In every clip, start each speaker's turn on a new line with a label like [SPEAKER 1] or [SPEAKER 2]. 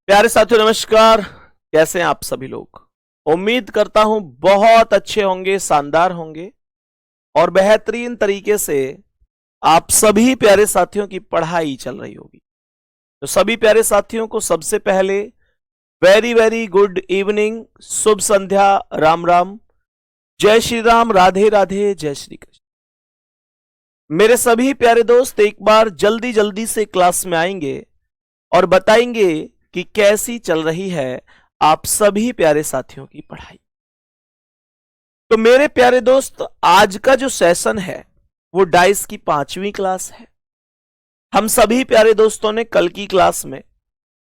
[SPEAKER 1] प्यारे साथियों नमस्कार। कैसे हैं आप सभी लोग? उम्मीद करता हूं बहुत अच्छे होंगे, शानदार होंगे और बेहतरीन तरीके से आप सभी प्यारे साथियों की पढ़ाई चल रही होगी। तो सभी प्यारे साथियों को सबसे पहले वेरी वेरी गुड इवनिंग, शुभ संध्या, राम राम, जय श्री राम, राधे राधे, जय श्री कृष्ण। मेरे सभी प्यारे दोस्त एक बार जल्दी जल्दी से क्लास में आएंगे और बताएंगे कि कैसी चल रही है आप सभी प्यारे साथियों की पढ़ाई। तो मेरे प्यारे दोस्त, आज का जो सेशन है वो डाइस की 5वीं क्लास है। हम सभी प्यारे दोस्तों ने कल की क्लास में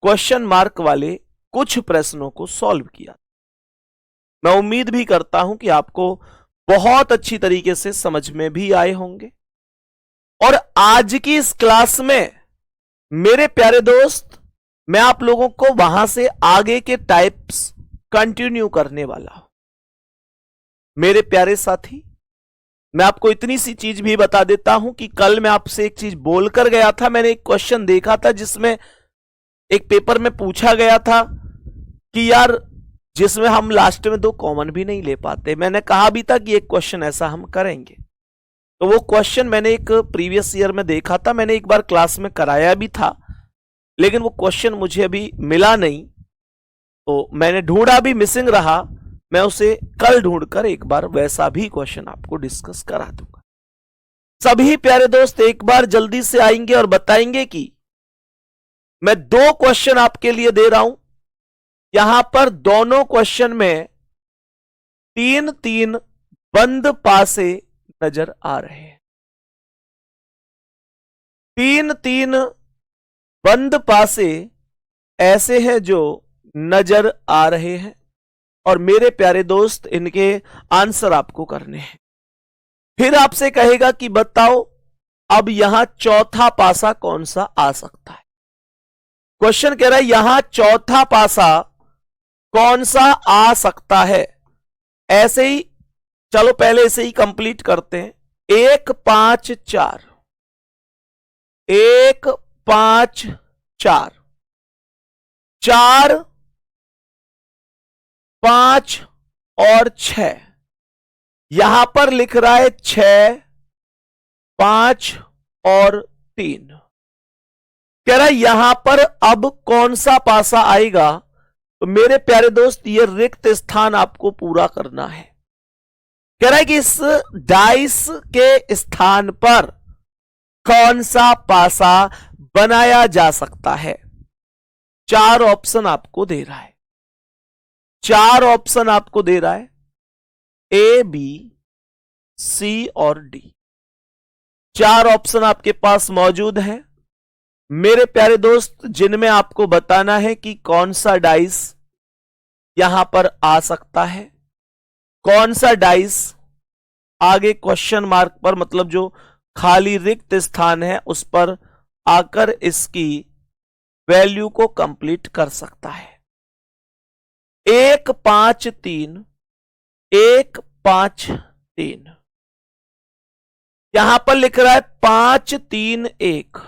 [SPEAKER 1] क्वेश्चन मार्क वाले कुछ प्रश्नों को सॉल्व किया। मैं उम्मीद भी करता हूं कि आपको बहुत अच्छी तरीके से समझ में भी आए होंगे। और आज की इस क्लास में मेरे प्यारे दोस्त, मैं आप लोगों को वहां से आगे के टाइप्स कंटिन्यू करने वाला हूं। मेरे प्यारे साथी, मैं आपको इतनी सी चीज भी बता देता हूं कि कल मैं आपसे एक चीज बोलकर गया था। मैंने एक क्वेश्चन देखा था जिसमें एक पेपर में पूछा गया था कि यार जिसमें हम लास्ट में 2 कॉमन भी नहीं ले पाते। मैंने कहा भी था कि एक क्वेश्चन ऐसा हम करेंगे। तो वो क्वेश्चन मैंने एक प्रीवियस ईयर में देखा था, मैंने एक बार क्लास में कराया भी था, लेकिन वो क्वेश्चन मुझे अभी मिला नहीं। तो मैंने ढूंढा भी, मिसिंग रहा। मैं उसे कल ढूंढकर एक बार वैसा भी क्वेश्चन आपको डिस्कस करा दूंगा। सभी प्यारे दोस्त एक बार जल्दी से आएंगे और बताएंगे कि मैं 2 क्वेश्चन आपके लिए दे रहा हूं। यहां पर दोनों क्वेश्चन में 3-3 बंद पासे नजर आ रहे हैं। 3-3 बंद पासे ऐसे हैं जो नजर आ रहे हैं और मेरे प्यारे दोस्त इनके आंसर आपको करने हैं। फिर आपसे कहेगा कि बताओ अब यहां चौथा पासा कौन सा आ सकता है। क्वेश्चन कह रहा है यहां चौथा पासा कौन सा आ सकता है। ऐसे ही चलो पहले इसे ही कंप्लीट करते हैं। 1 5 4, 1 5 4, 4 5 और 6। यहां पर लिख रहा है 6 5 और 3। कह रहा है यहां पर अब कौन सा पासा आएगा। तो मेरे प्यारे दोस्त ये रिक्त स्थान आपको पूरा करना है। कह रहा है कि इस डाइस के स्थान पर कौन सा पासा बनाया जा सकता है। 4 ऑप्शन आपको दे रहा है। 4 ऑप्शन आपको दे रहा है, A, B, C और D। 4 ऑप्शन आपके पास मौजूद है मेरे प्यारे दोस्त, जिनमें आपको बताना है कि कौन सा डाइस यहां पर आ सकता है, कौन सा डाइस आगे क्वेश्चन मार्क पर, मतलब जो खाली रिक्त स्थान है उस पर आकर इसकी वैल्यू को कंप्लीट कर सकता है। 1 5 3, 1 5 3। यहां पर लिख रहा है 5 3 1,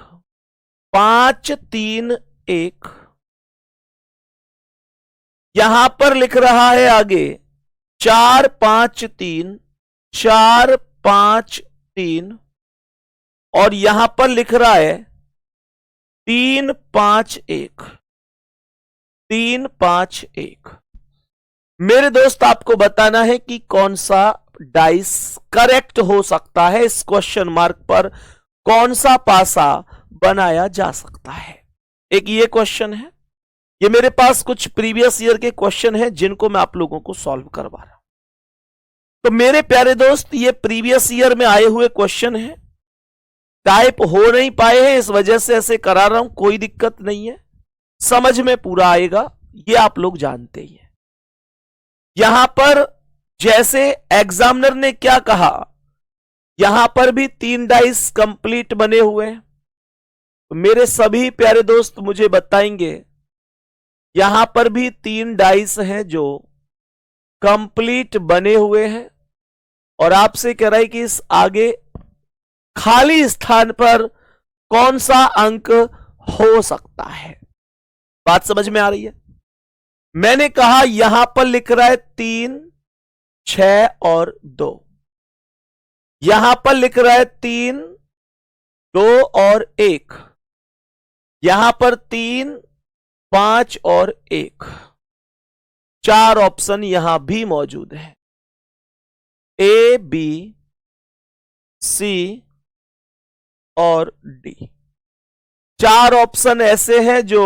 [SPEAKER 1] 5 3 1। यहां पर लिख रहा है आगे 4 5 3, 4 5 3 और यहां पर लिख रहा है 3 5 1, 3 5 1। मेरे दोस्त आपको बताना है कि कौन सा डाइस करेक्ट हो सकता है। इस क्वेश्चन मार्क पर कौन सा पासा बनाया जा सकता है। एक ये क्वेश्चन है, ये मेरे पास कुछ प्रीवियस ईयर के क्वेश्चन हैं जिनको मैं आप लोगों को सॉल्व करवा रहा हूं। तो मेरे प्यारे दोस्त ये प्रीवियस ईयर में आए हुए क्वेश्चन हैं, टाइप हो नहीं पाए हैं, इस वजह से ऐसे करा रहा हूं। कोई दिक्कत नहीं है, समझ में पूरा आएगा, ये आप लोग जानते ही हैं। यहां पर जैसे एग्जामिनर ने क्या कहा, यहां पर भी 3 डाइस कंप्लीट बने हुए हैं। तो मेरे सभी प्यारे दोस्त मुझे बताएंगे यहां पर भी 3 डाइस हैं जो कंप्लीट बने हुए हैं और आपसे कह रहा है कि इस आगे खाली स्थान पर कौन सा अंक हो सकता है। बात समझ में आ रही है? मैंने कहा यहां पर लिख रहा है 3, 6 और 2, यहां पर लिख रहा है 3, 2 और 1, यहां पर 3, 5 और 1, 4 ऑप्शन यहां भी मौजूद है, ए, बी, सी और डी। 4 ऑप्शन ऐसे हैं जो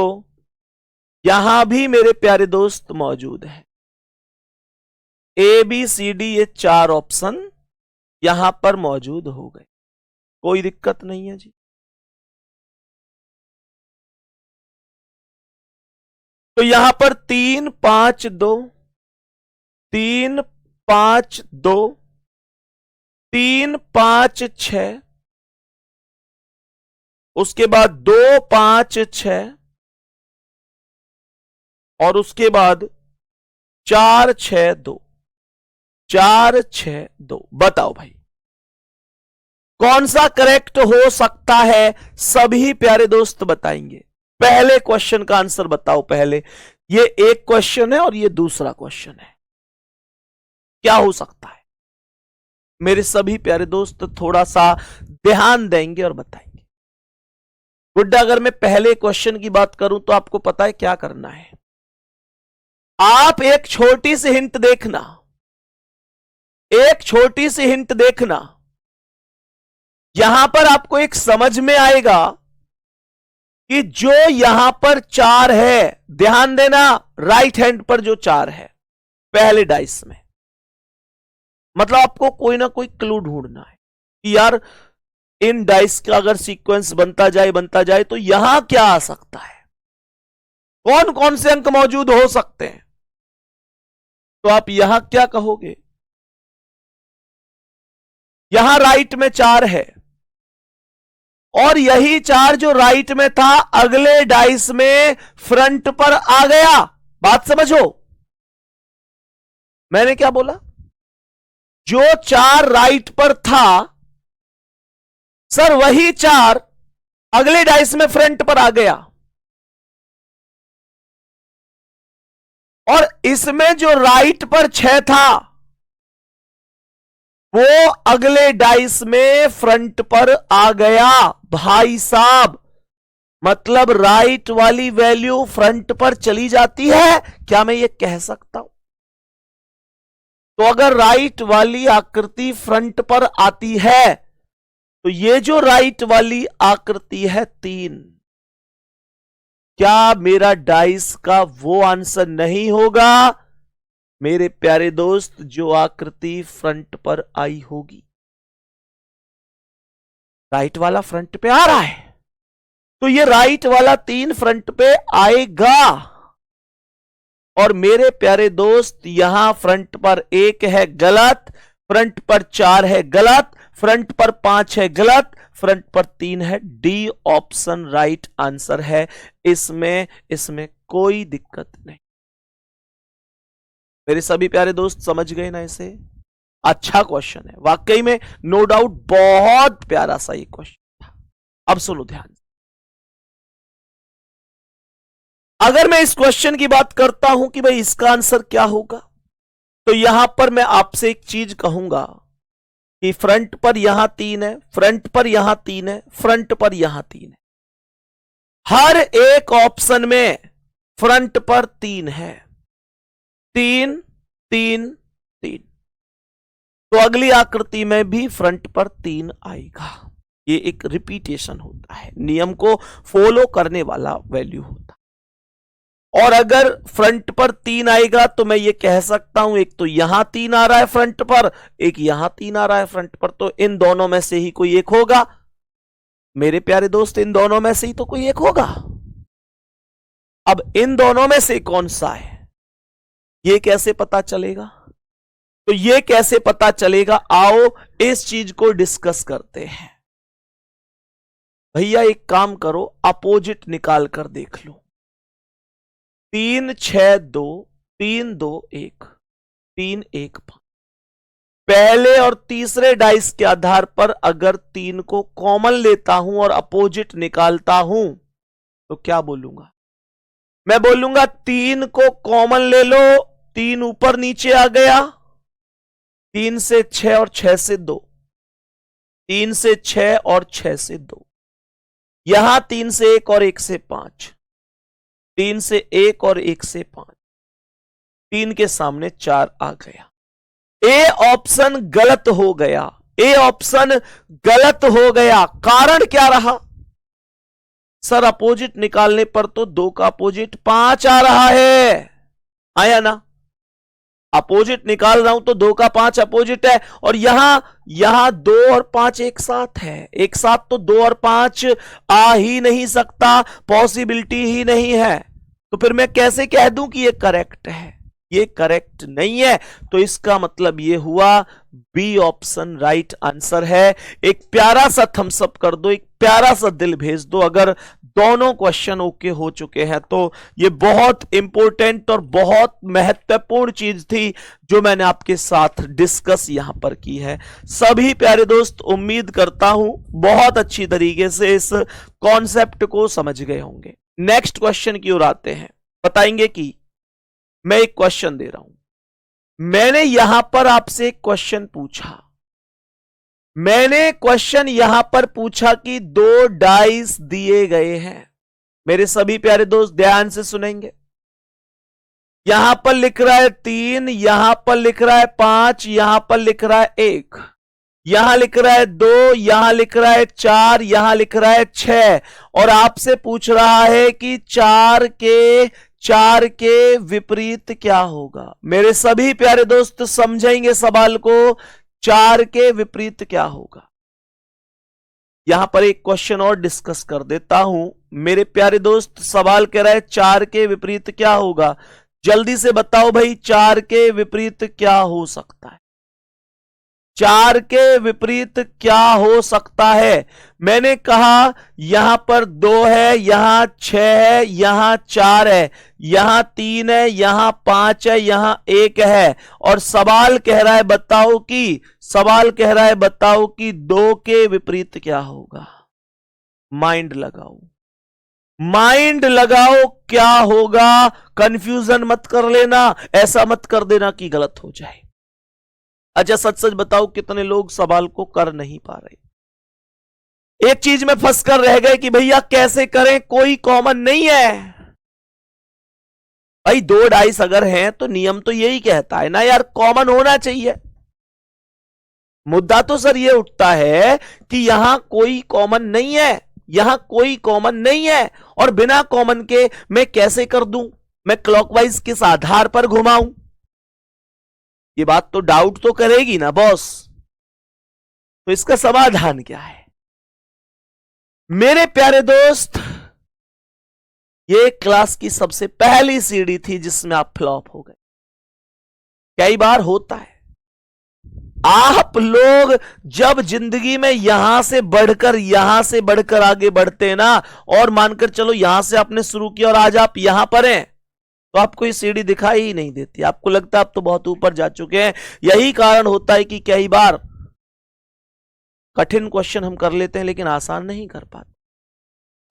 [SPEAKER 1] यहां भी मेरे प्यारे दोस्त मौजूद है। ए, बी, सी, डी, ये 4 ऑप्शन यहां पर मौजूद हो गए, कोई दिक्कत नहीं है जी। तो यहां पर 3, 5, 2, 3, 5, 2, 3, 5, 6, उसके बाद 2, 5, 6 और उसके बाद 4, 6, 2, 4, 6, 2। बताओ भाई कौन सा करेक्ट हो सकता है? सभी प्यारे दोस्त बताएंगे। पहले क्वेश्चन का आंसर बताओ। पहले ये एक क्वेश्चन है और ये दूसरा क्वेश्चन है, क्या हो सकता है? मेरे सभी प्यारे दोस्त थोड़ा सा ध्यान देंगे और बताएंगे। गुड्डा, अगर मैं पहले क्वेश्चन की बात करूं तो आपको पता है क्या करना है। आप एक छोटी सी हिंट देखना, एक छोटी सी हिंट देखना, यहां पर आपको एक समझ में आएगा कि जो यहां पर 4 है, ध्यान देना, राइट हैंड पर जो 4 है पहले डाइस में, मतलब आपको कोई ना कोई क्लू ढूंढना है कि यार इन डाइस का अगर सीक्वेंस बनता जाए तो यहां क्या आ सकता है, कौन कौन से अंक मौजूद हो सकते हैं। तो आप यहां क्या कहोगे? यहां राइट में 4 है और यही 4 जो राइट में था अगले डाइस में फ्रंट पर आ गया। बात समझो, मैंने क्या बोला? जो 4 राइट पर था सर, वही 4 अगले डाइस में फ्रंट पर आ गया, और इसमें जो राइट पर 6 था वो अगले डाइस में फ्रंट पर आ गया। भाई साहब, मतलब राइट वाली वैल्यू फ्रंट पर चली जाती है, क्या मैं ये कह सकता हूं? तो अगर राइट वाली आकृति फ्रंट पर आती है तो ये जो राइट वाली आकृति है 3, क्या मेरा डाइस का वो आंसर नहीं होगा मेरे प्यारे दोस्त जो आकृति फ्रंट पर आई होगी? राइट वाला फ्रंट पे आ रहा है तो ये राइट वाला 3 फ्रंट पे आएगा। और मेरे प्यारे दोस्त यहां फ्रंट पर 1 है, गलत। फ्रंट पर 4 है, गलत। फ्रंट पर 5 है, गलत। फ्रंट पर 3 है। डी ऑप्शन राइट आंसर है। इसमें कोई दिक्कत नहीं। मेरे सभी प्यारे दोस्त समझ गए ना इसे? अच्छा क्वेश्चन है वाकई में, नो डाउट बहुत प्यारा सा ये क्वेश्चन था। अब सुनो ध्यान से, अगर मैं इस क्वेश्चन की बात करता हूं कि भाई इसका आंसर क्या होगा, तो यहां पर मैं आपसे एक चीज कहूंगा कि फ्रंट पर यहां 3 है, फ्रंट पर यहां 3 है, फ्रंट पर यहां 3 है। हर एक ऑप्शन में फ्रंट पर 3 है। 3 3 3। तो अगली आकृति में भी फ्रंट पर 3 आएगा। ये एक रिपीटेशन होता है, नियम को फॉलो करने वाला वैल्यू होता है। और अगर फ्रंट पर 3 आएगा तो मैं ये कह सकता हूं एक तो यहां 3 आ रहा है फ्रंट पर, एक यहां 3 आ रहा है फ्रंट पर, तो इन दोनों में से ही कोई एक होगा। मेरे प्यारे दोस्त, इन दोनों में से ही तो कोई एक होगा। अब इन दोनों में से कौन सा है ये कैसे पता चलेगा? तो ये कैसे पता चलेगा, आओ इस चीज को डिस्कस करते हैं। भैया एक काम करो, अपोजिट निकाल कर देख लो। 3 6 2 3 2 1 3 1 5। पहले और तीसरे डाइस के आधार पर अगर 3 को कॉमन लेता हूं और अपोजिट निकालता हूं तो क्या बोलूंगा? मैं बोलूंगा 3 को कॉमन ले लो, 3 ऊपर नीचे आ गया, 3 से 6 और 6 से 2, 3 से 6 और 6 से 2, यहां 3 से 1 और 1 से 5, 3 से 1 और 1 से 5, 3 के सामने 4 आ गया। ए ऑप्शन गलत हो गया, ए ऑप्शन गलत हो गया। कारण क्या रहा? सर अपोजिट निकालने पर तो 2 का अपोजिट 5 आ रहा है, आया ना? अपोजिट निकाल रहा हूं तो 2 का 5 अपोजिट है, और यहां 2 और 5 एक साथ है, एक साथ तो 2 और 5 आ ही नहीं सकता, पॉसिबिलिटी ही नहीं है। तो फिर मैं कैसे कह दूं कि ये करेक्ट है? ये करेक्ट नहीं है। तो इसका मतलब ये हुआ बी ऑप्शन राइट आंसर है। एक प्यारा सा थम्स अप कर दो, एक प्यारा सा दिल भेज दो अगर दोनों क्वेश्चन ओके हो चुके हैं। तो ये बहुत इंपॉर्टेंट और बहुत महत्वपूर्ण चीज थी जो मैंने आपके साथ डिस्कस यहां पर की है। सभी प्यारे दोस्त, उम्मीद करता हूं बहुत अच्छी तरीके से इस कॉन्सेप्ट को समझ गए होंगे। नेक्स्ट क्वेश्चन की ओर आते हैं। बताएंगे कि मैं एक क्वेश्चन दे रहा हूं, मैंने यहां पर आपसे एक क्वेश्चन पूछा, मैंने क्वेश्चन यहां पर पूछा कि 2 डाइस दिए गए हैं। मेरे सभी प्यारे दोस्त ध्यान से सुनेंगे। यहां पर लिख रहा है 3, यहां पर लिख रहा है 5, यहां पर लिख रहा है 1, यहां लिख रहा है 2, यहां लिख रहा है 4, यहां लिख रहा है 6, और आपसे पूछ रहा है कि 4 के विपरीत क्या होगा। मेरे सभी प्यारे दोस्त समझेंगे सवाल को, 4 के विपरीत क्या होगा। यहां पर एक क्वेश्चन और डिस्कस कर देता हूं। मेरे प्यारे दोस्त सवाल कह रहा है 4 के विपरीत क्या होगा। जल्दी से बताओ भाई, 4 के विपरीत क्या हो सकता है? 4 के विपरीत क्या हो सकता है? मैंने कहा यहां पर 2 है, यहां 6 है, यहां 4 है, यहां 3 है, यहां 5 है, यहां 1 है, और सवाल कह रहा है बताओ कि 2 के विपरीत क्या होगा। माइंड लगाओ, माइंड लगाओ, क्या होगा? कंफ्यूजन मत कर लेना, ऐसा मत कर देना कि गलत हो जाए। अच्छा सच सच बताओ, कितने लोग सवाल को कर नहीं पा रहे? एक चीज में फंस कर रह गए कि भैया कैसे करें, कोई कॉमन नहीं है। भाई 2 डाइस अगर हैं तो नियम तो यही कहता है ना यार, कॉमन होना चाहिए। मुद्दा तो सर ये उठता है कि यहां कोई कॉमन नहीं है, यहां कोई कॉमन नहीं है, और बिना कॉमन के मैं कैसे कर दूं? मैं क्लॉकवाइज किस आधार पर घुमाऊं? ये बात तो डाउट तो करेगी ना बॉस। तो इसका समाधान क्या है? मेरे प्यारे दोस्त, ये क्लास की सबसे पहली सीढ़ी थी जिसमें आप फ्लॉप हो गए। कई बार होता है, आप लोग जब जिंदगी में यहां से बढ़कर आगे बढ़ते हैं ना, और मानकर चलो यहां से आपने शुरू किया और आज आप यहां पर हैं, तो आपको ये सीढ़ी दिखाई ही नहीं देती। आपको लगता है आप तो बहुत ऊपर जा चुके हैं। यही कारण होता है कि कई बार कठिन क्वेश्चन हम कर लेते हैं लेकिन आसान नहीं कर पाते।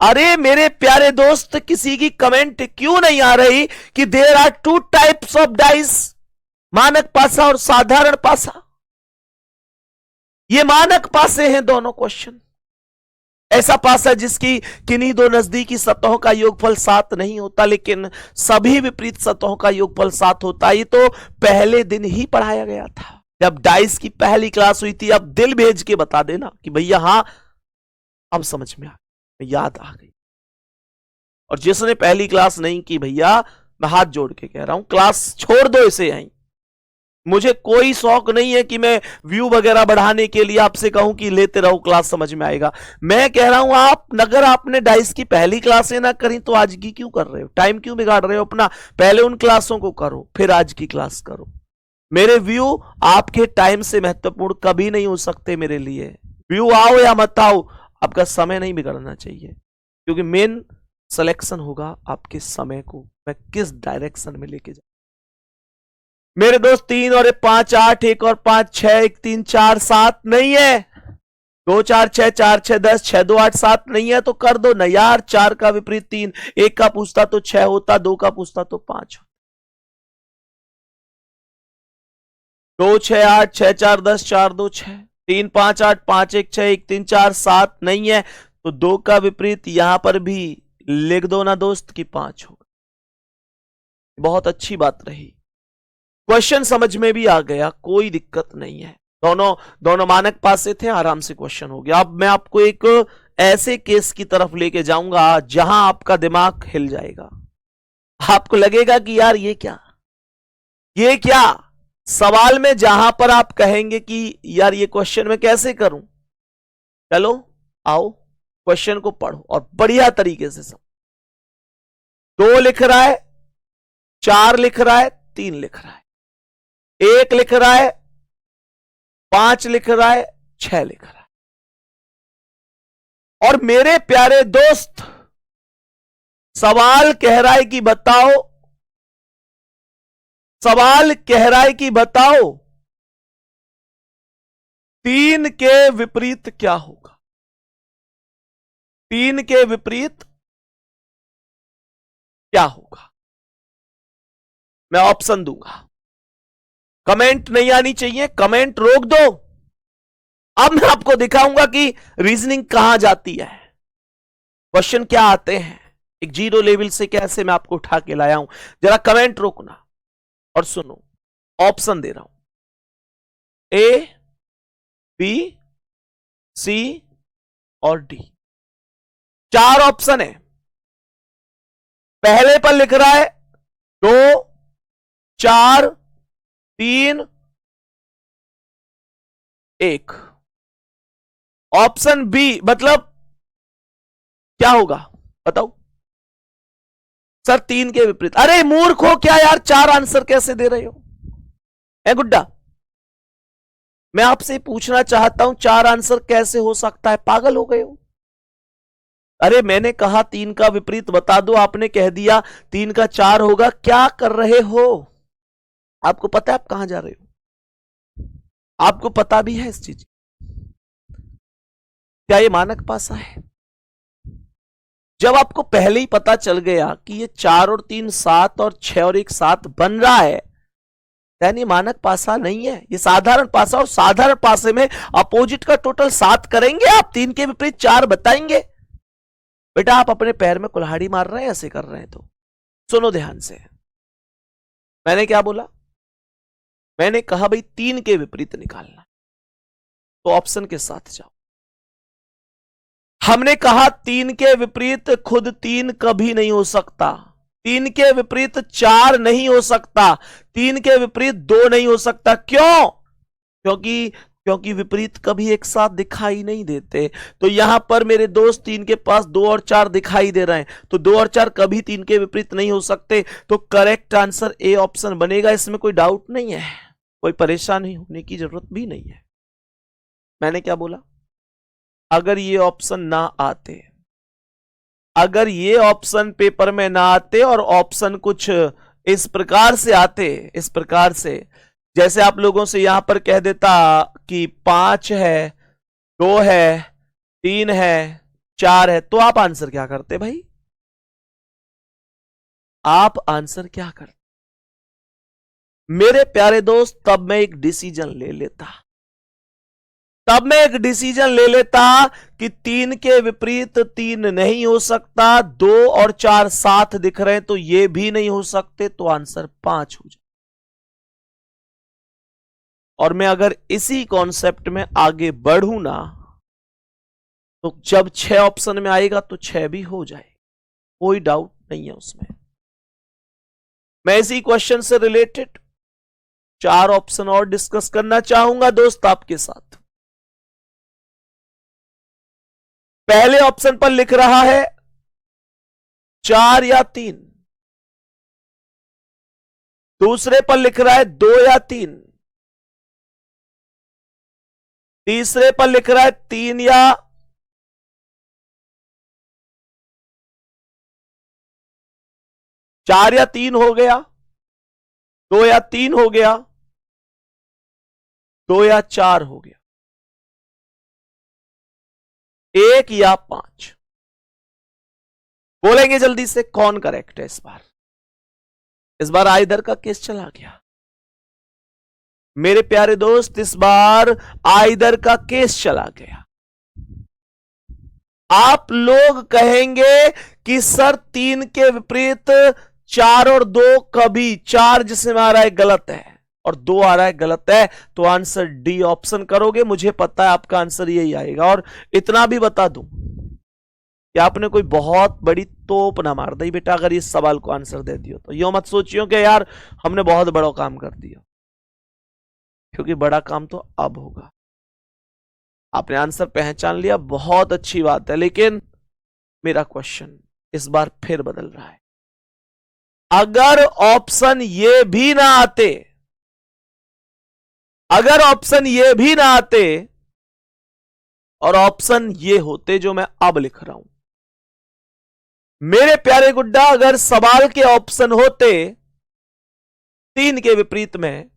[SPEAKER 1] अरे मेरे प्यारे दोस्त, किसी की कमेंट क्यों नहीं आ रही कि there are 2 types of dice, मानक पासा और साधारण पासा। ये मानक पासे हैं दोनों क्वेश्चन। ऐसा पासा जिसकी किन्हीं 2 नजदीकी सतहों का योगफल 7 नहीं होता, लेकिन सभी विपरीत सतहों का योगफल 7 होता। ये तो पहले दिन ही पढ़ाया गया था जब डाइस की पहली क्लास हुई थी। अब दिल भेज के बता देना कि भैया हां अब समझ में आ गई, याद आ गई। और जिसने पहली क्लास नहीं की भैया, मैं हाथ जोड़ के कह रहा हूं, क्लास छोड़ दो इसे यहीं। मुझे कोई शौक नहीं है कि मैं व्यू वगैरह बढ़ाने के लिए आपसे कहूं कि लेते रहो, क्लास समझ में आएगा। मैं कह रहा हूं आप अगर आपने डाइस की पहली क्लासें ना करी तो आज की क्यों कर रहे हो? टाइम क्यों बिगाड़ रहे हो अपना? पहले उन क्लासों को करो, फिर आज की क्लास करो। मेरे व्यू आपके टाइम से महत्वपूर्ण कभी नहीं हो सकते मेरे लिए। व्यू आओ या मत आओ, आपका समय नहीं बिगड़ना चाहिए, क्योंकि मेन सिलेक्शन होगा आपके समय को मैं किस डायरेक्शन में लेके जाऊं। मेरे दोस्त 3 और 5 8, 1 और 5 6, 1 3 4 7 नहीं है। 2 4 6 4 6 10 6 2 8 7 नहीं है तो कर दो ना यार। 4 का विपरीत 3, 1 का पूछता तो 6 होता, 2 का पूछता तो 5 होता। 2 6 8 6 4 10 4 2 6 3 5 8 5 1 6 1 3 4 7 नहीं है तो 2 का विपरीत यहां पर भी लिख दो ना दोस्त कि 5 होगा। बहुत अच्छी बात रही, क्वेश्चन समझ में भी आ गया, कोई दिक्कत नहीं है। दोनों मानक पास से थे, आराम से क्वेश्चन हो गया। अब मैं आपको एक ऐसे केस की तरफ लेके जाऊंगा जहां आपका दिमाग हिल जाएगा। आपको लगेगा कि यार ये क्या सवाल में, जहां पर आप कहेंगे कि यार ये क्वेश्चन मैं कैसे करूं। चलो आओ क्वेश्चन को पढ़ो और बढ़िया तरीके से समझो। 2 लिख रहा है, 4 लिख रहा है, 3 लिख रहा है, 1 लिख रहा है, 5 लिख रहा है, 6 लिख रहा है। और मेरे प्यारे दोस्त सवाल कह रहा है कि बताओ, सवाल कह रहा है कि बताओ 3 के विपरीत क्या होगा। 3 के विपरीत क्या होगा। मैं ऑप्शन दूंगा, कमेंट नहीं आनी चाहिए, कमेंट रोक दो। अब मैं आपको दिखाऊंगा कि रीजनिंग कहां जाती है, क्वेश्चन क्या आते हैं, एक जीरो लेवल से कैसे मैं आपको उठा के लाया हूं। जरा कमेंट रोकना और सुनो, ऑप्शन दे रहा हूं ए, बी, सी और डी। 4 ऑप्शन है। पहले पर लिख रहा है 2 4 3 1। ऑप्शन बी मतलब क्या होगा बताओ सर। 3 के विपरीत। अरे मूर्ख हो क्या यार, 4 आंसर कैसे दे रहे हो ए गुड्डा। मैं आपसे पूछना चाहता हूं 4 आंसर कैसे हो सकता है, पागल हो गए हो। अरे मैंने कहा 3 का विपरीत बता दो, आपने कह दिया 3 का 4 होगा। क्या कर रहे हो, आपको पता है आप कहां जा रहे हो, आपको पता भी है इस चीज। क्या ये मानक पासा है। जब आपको पहले ही पता चल गया कि ये 4 और 3 7 और 6 और 1 7 बन रहा है, यानी मानक पासा नहीं है, ये साधारण पासा। और साधारण पासे में अपोजिट का टोटल 7 करेंगे आप, 3 के विपरीत 4 बताएंगे। बेटा आप अपने पैर में कुल्हाड़ी मार रहे हैं ऐसे कर रहे हैं तो सुनो ध्यान से। मैंने क्या बोला, मैंने कहा भाई 3 के विपरीत निकालना, तो ऑप्शन के साथ जाओ। हमने कहा 3 के विपरीत खुद 3 कभी नहीं हो सकता, 3 के विपरीत 4 नहीं हो सकता, 3 के विपरीत 2 नहीं हो सकता। क्यों? क्योंकि विपरीत कभी एक साथ दिखाई नहीं देते। तो यहां पर मेरे दोस्त 3 के पास 2 और 4 दिखाई दे रहे हैं, तो 2 और 4 कभी 3 के विपरीत नहीं हो सकते। तो करेक्ट आंसर ए ऑप्शन बनेगा, इसमें कोई डाउट नहीं है, कोई परेशानी होने की जरूरत भी नहीं है। मैंने क्या बोला, अगर ये ऑप्शन ना आते, अगर ये ऑप्शन पेपर में ना आते और ऑप्शन कुछ इस प्रकार से आते, इस प्रकार से, जैसे आप लोगों से यहां पर कह देता कि 5 है, 2 है, 3 है, 4 है, तो आप आंसर क्या करते भाई, आप आंसर क्या करते मेरे प्यारे दोस्त। तब मैं एक डिसीजन ले लेता, तब मैं एक डिसीजन ले लेता कि 3 के विपरीत 3 नहीं हो सकता, 2 और 4 साथ दिख रहे हैं तो ये भी नहीं हो सकते, तो आंसर 5 हो जाए। और मैं अगर इसी कॉन्सेप्ट में आगे बढ़ू ना, तो जब 6 ऑप्शन में आएगा तो 6 भी हो जाए, कोई डाउट नहीं है उसमें। मैं इसी क्वेश्चन से रिलेटेड 4 ऑप्शन और डिस्कस करना चाहूंगा दोस्त आपके साथ। पहले ऑप्शन पर लिख रहा है 4 या 3, दूसरे पर लिख रहा है 2 या 3, तीसरे पर लिख रहा है 3 या 4 या 3 हो गया, 2 या 3 हो गया, 2 या 4 हो गया। 1 या 5? बोलेंगे जल्दी से कौन करेक्ट है इस बार आइदर का केस चला गया मेरे प्यारे दोस्त, इस बार आइदर का केस चला गया। आप लोग कहेंगे कि सर 3 के विपरीत 4 और 2 कभी 4 जिसमें आ रहा है गलत है और 2 आ रहा है गलत है, तो आंसर डी ऑप्शन करोगे। मुझे पता है आपका आंसर यही आएगा। और इतना भी बता दूं कि आपने कोई बहुत बड़ी तोप ना मार दी बेटा अगर इस सवाल को आंसर दे दियो तो। यो मत सोचियो कि यार हमने बहुत बड़ा काम कर दिया, क्योंकि बड़ा काम तो अब होगा। आपने आंसर पहचान लिया, बहुत अच्छी बात है, लेकिन मेरा क्वेश्चन इस बार फिर बदल रहा है। अगर ऑप्शन ये भी ना आते, अगर ऑप्शन ये भी ना आते और ऑप्शन ये होते जो मैं अब लिख रहा हूं, मेरे प्यारे गुड्डा, अगर सवाल के ऑप्शन होते 3 के विपरीत में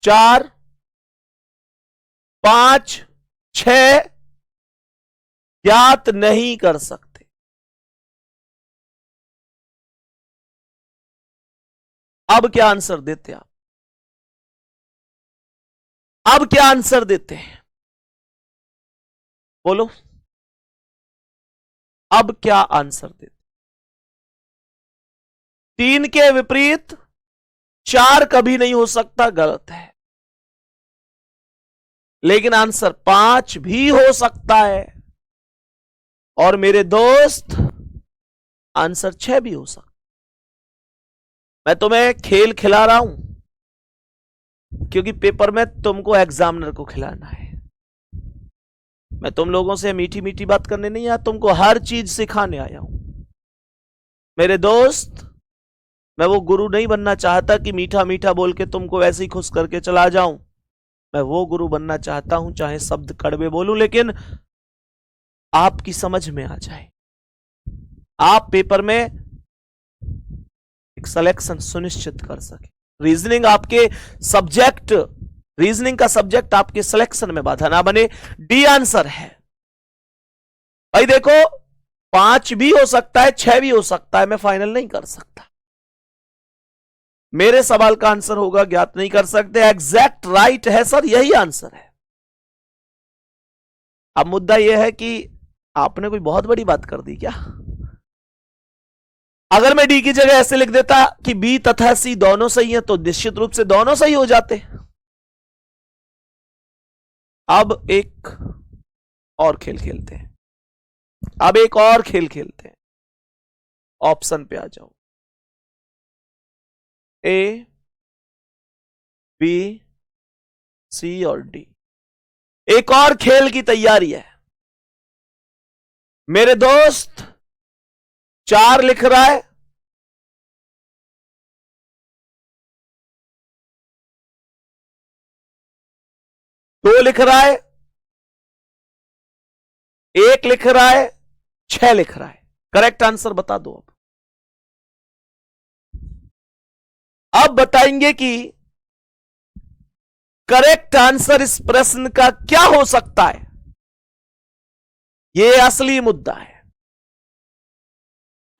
[SPEAKER 1] 4, 5, 6 ज्ञात नहीं कर सकते। अब क्या आंसर देते आप? अब क्या आंसर देते हैं? बोलो, अब क्या आंसर देते? 3 के विपरीत 4 कभी नहीं हो सकता, गलत है। लेकिन आंसर 5 भी हो सकता है। और मेरे दोस्त, आंसर 6 भी हो सकता। मैं तुम्हें खेल खिला रहा हूं क्योंकि पेपर में तुमको एग्जामिनर को खिलाना है। मैं तुम लोगों से मीठी मीठी बात करने नहीं आया, तुमको हर चीज सिखाने आया हूं। मेरे दोस्त, मैं वो गुरु नहीं बनना चाहता कि मीठा मीठा बोल के तुमको वैसे ही खुश करके चला जाऊं। मैं वो गुरु बनना चाहता हूं, चाहे शब्द कड़वे बोलूं, लेकिन आपकी समझ में आ जाए। आप पेपर में एक सिलेक्शन सुनिश्चित कर सके। रीजनिंग आपके सब्जेक्ट, रीजनिंग का सब्जेक्ट आपके सिलेक्शन में बाधा ना बने। डी आंसर है। भाई देखो, 5 भी हो सकता है, 6 भी हो सकता है, मैं फाइनल नहीं कर सकता। मेरे सवाल का आंसर होगा ज्ञात नहीं कर सकते। एग्जैक्ट राइट है सर, यही आंसर है। अब मुद्दा यह है कि आपने कोई बहुत बड़ी बात कर दी क्या? अगर मैं डी की जगह ऐसे लिख देता कि बी तथा सी दोनों सही हैं, तो निश्चित रूप से दोनों सही हो जाते। अब एक और खेल खेलते हैं। अब एक और खेल खेलते हैं। ऑप्शन पे आ जाओ। ए, बी, सी और डी। एक और खेल की तैयारी है मेरे दोस्त। 4 लिख रहा है, दो लिख रहा है, 1 लिख रहा है, 6 लिख रहा है। करेक्ट आंसर बता दो। अब बताएंगे कि करेक्ट आंसर इस प्रश्न का क्या हो सकता है। यह असली मुद्दा है।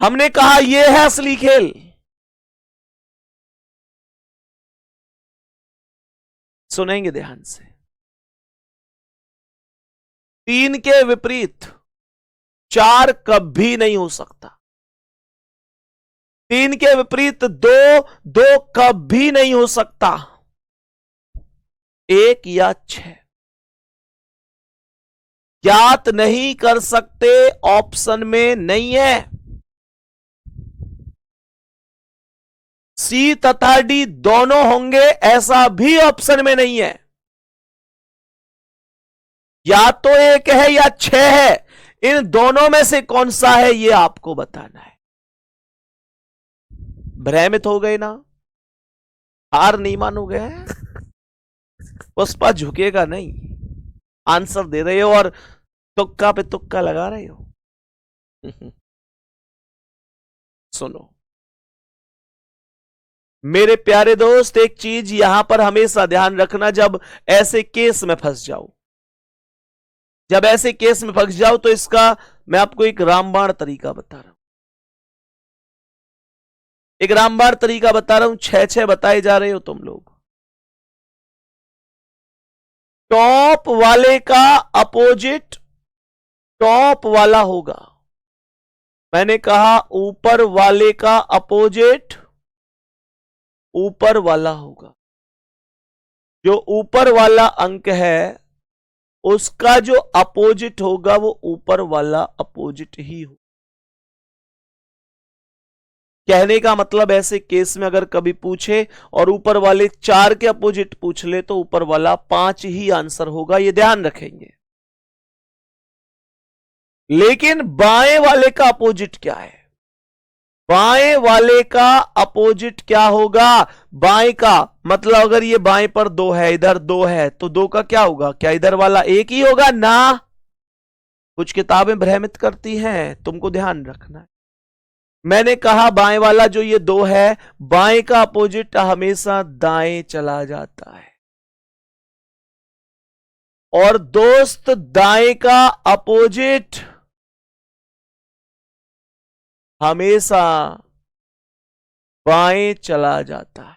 [SPEAKER 1] हमने कहा यह है असली खेल। सुनेंगे ध्यान से। 3 के विपरीत 4 कभी नहीं हो सकता। 3 के विपरीत 2 कभी नहीं हो सकता। 1 या 6 ज्ञात नहीं कर सकते, ऑप्शन में नहीं है। सी तथा डी दोनों होंगे, ऐसा भी ऑप्शन में नहीं है। या तो 1 है या 6 है। इन दोनों में से कौन सा है, यह आपको बताना है। भ्रमित हो गए ना? हार नहीं मानोगे? पुष्पा झुकेगा नहीं। आंसर दे रहे हो और तुक्का पे तुक्का लगा रहे हो। सुनो मेरे प्यारे दोस्त, एक चीज यहां पर हमेशा ध्यान रखना, जब ऐसे केस में फंस जाओ, जब ऐसे केस में फंस जाओ तो इसका मैं आपको एक रामबाण तरीका बता रहा हूं, एक रामबाण तरीका बता रहा हूं। 6 बताए जा रहे हो तुम लोग। टॉप वाले का अपोजिट टॉप वाला होगा। मैंने कहा ऊपर वाले का अपोजिट ऊपर वाला होगा। जो ऊपर वाला अंक है उसका जो अपोजिट होगा वो ऊपर वाला अपोजिट ही हो। कहने का मतलब ऐसे केस में अगर कभी पूछे और ऊपर वाले 4 के अपोजिट पूछ ले तो ऊपर वाला 5 ही आंसर होगा, ये ध्यान रखेंगे। लेकिन बाएं वाले का अपोजिट क्या है? बाएं वाले का अपोजिट क्या होगा? बाएं का मतलब अगर ये बाएं पर 2 है, इधर 2 है, तो 2 का क्या होगा? क्या इधर वाला 1 ही होगा ना? कुछ किताबें भ्रमित करती हैं, तुमको ध्यान रखना है। मैंने कहा बाएं वाला जो ये 2 है, बाएं का अपोजिट हमेशा दाएं चला जाता है। और दोस्त दाएं का अपोजिट हमेशा बाएं चला जाता है।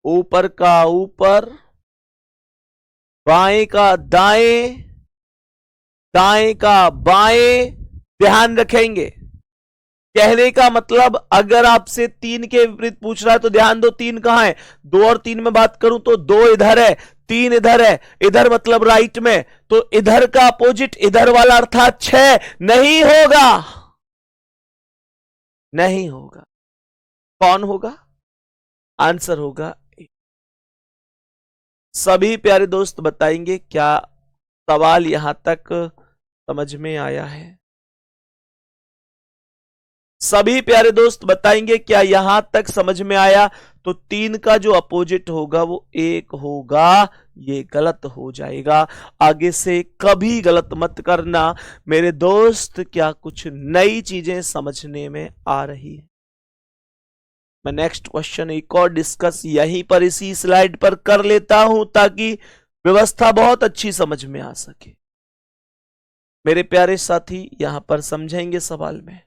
[SPEAKER 1] ऊपर का ऊपर, बाएं का दाएं, दाएं का बाएं, ध्यान रखेंगे। कहने का मतलब अगर आपसे 3 के विपरीत पूछ रहा है तो ध्यान दो 3 कहां है? 2 और 3 में बात करूं तो 2 इधर है, 3 इधर है, इधर मतलब राइट में, तो इधर का अपोजिट इधर वाला अर्थात 6 नहीं होगा, नहीं होगा। कौन होगा? आंसर होगा A। सभी प्यारे दोस्त बताएंगे क्या सवाल यहां तक समझ में आया है? सभी प्यारे दोस्त बताएंगे क्या यहां तक समझ में आया? तो 3 का जो अपोजिट होगा वो 1 होगा, ये गलत हो जाएगा। आगे से कभी गलत मत करना मेरे दोस्त। क्या कुछ नई चीजें समझने में आ रही है? मैं नेक्स्ट क्वेश्चन एक और डिस्कस यहीं पर इसी स्लाइड पर कर लेता हूं ताकि व्यवस्था बहुत अच्छी समझ में आ सके। मेरे प्यारे साथी यहां पर समझेंगे सवाल में।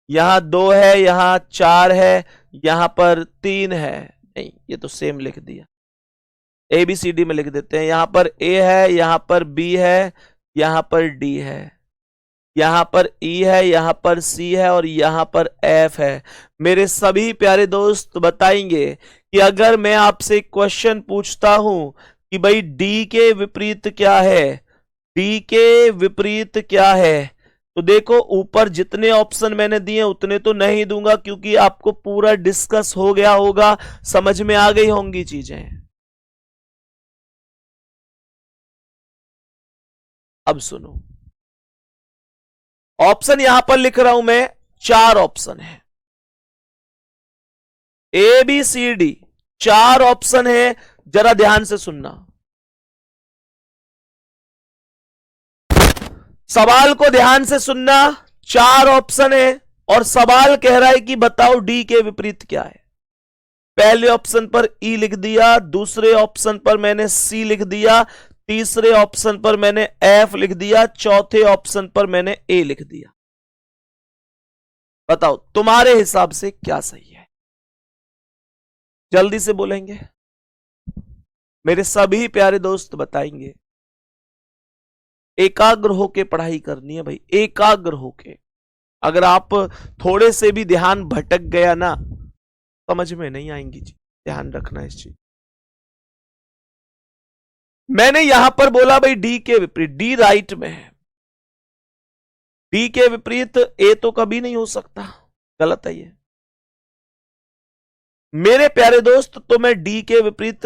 [SPEAKER 1] यहां 2 है, यहां 4 है, यहां पर 3 है, नहीं ये तो सेम लिख दिया, ABCD में लिख देते हैं। यहां पर A है, यहां पर B है, यहां पर D है, यहां पर E है, यहां पर C है और यहां पर F है। मेरे सभी प्यारे दोस्त बताएंगे कि अगर मैं आपसे क्वेश्चन पूछता हूं कि भाई D के विपरीत क्या है, D के विपरीत क्या है, तो देखो ऊपर जितने ऑप्शन मैंने दिए उतने तो नहीं दूंगा क्योंकि आपको पूरा डिस्कस हो गया होगा, समझ में आ गई होंगी चीजें। अब सुनो, ऑप्शन यहां पर लिख रहा हूं मैं, 4 ऑप्शन है, ABCD 4 ऑप्शन है, जरा ध्यान से सुनना। सवाल को ध्यान से सुनना। 4 ऑप्शन है और सवाल कह रहा है कि बताओ D के विपरीत क्या है। पहले ऑप्शन पर E लिख दिया, दूसरे ऑप्शन पर मैंने C लिख दिया, तीसरे ऑप्शन पर मैंने F लिख दिया, चौथे ऑप्शन पर मैंने A लिख दिया। बताओ तुम्हारे हिसाब से क्या सही है? जल्दी से बोलेंगे मेरे सभी प्यारे दोस्त बताएंगे। एकाग्र होके पढ़ाई करनी है भाई, एकाग्र होके। अगर आप थोड़े से भी ध्यान भटक गया ना, समझ में नहीं आएंगी जी, ध्यान रखना इस चीज। मैंने यहां पर बोला भाई डी के विपरीत, डी राइट में है, डी के विपरीत ए तो कभी नहीं हो सकता, गलत है ये मेरे प्यारे दोस्त। तो मैं डी के विपरीत,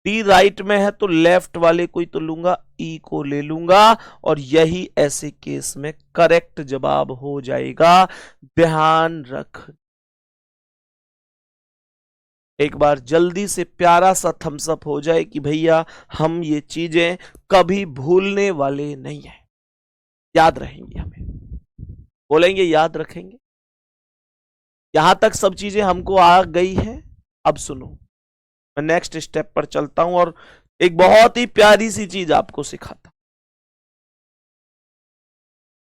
[SPEAKER 1] डी राइट में है तो लेफ्ट वाले को ही तो लूंगा, ई को ले लूंगा और यही ऐसे केस में करेक्ट जवाब हो जाएगा। ध्यान रख, एक बार जल्दी से प्यारा सा थम्स अप हो जाए कि भैया हम ये चीजें कभी भूलने वाले नहीं हैं, याद रहेंगे, हमें बोलेंगे याद रखेंगे। यहां तक सब चीजें हमको आ गई हैं। अब सुनो, मैं नेक्स्ट स्टेप पर चलता हूं और एक बहुत ही प्यारी सी चीज आपको सिखाता,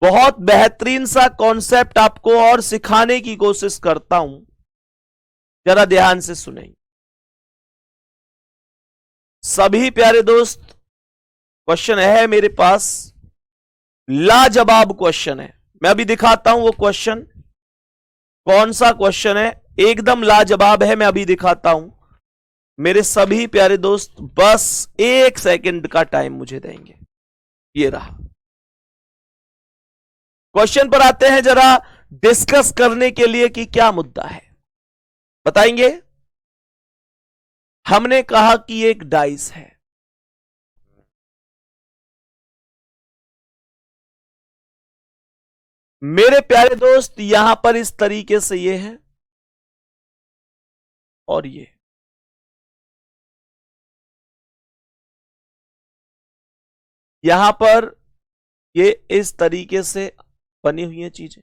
[SPEAKER 1] बहुत बेहतरीन सा कॉन्सेप्ट आपको और सिखाने की कोशिश करता हूं, जरा ध्यान से सुनेंगे सभी प्यारे दोस्त। क्वेश्चन है मेरे पास, लाजवाब क्वेश्चन है। मैं अभी दिखाता हूं वो क्वेश्चन, कौन सा क्वेश्चन है, एकदम लाजवाब है। मैं अभी दिखाता हूं। मेरे सभी प्यारे दोस्त बस 1 सेकंड का टाइम मुझे देंगे। ये रहा क्वेश्चन, पर आते हैं जरा डिस्कस करने के लिए कि क्या मुद्दा है, बताएंगे। हमने कहा कि एक डाइस है, मेरे प्यारे दोस्त यहां पर इस तरीके से ये है और ये, यहां पर ये इस तरीके से बनी हुई है चीजें।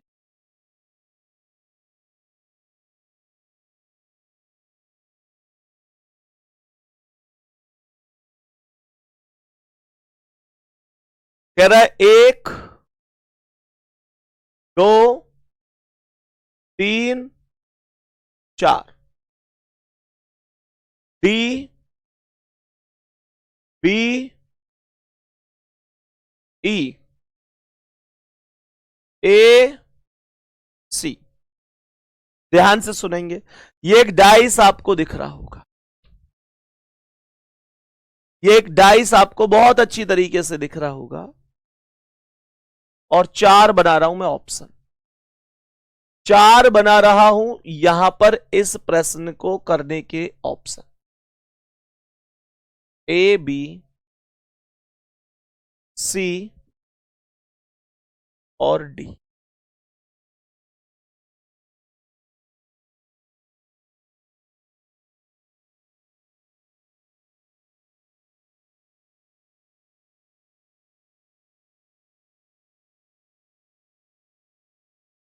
[SPEAKER 1] कह रहा है 1 2 3 4, डी बी ई ए सी। ध्यान से सुनेंगे, ये एक डाइस आपको दिख रहा होगा, ये एक डाइस आपको बहुत अच्छी तरीके से दिख रहा होगा, और 4 बना रहा हूं मैं ऑप्शन, 4 बना रहा हूं यहां पर इस प्रश्न को करने के ऑप्शन, ए बी सी और डी।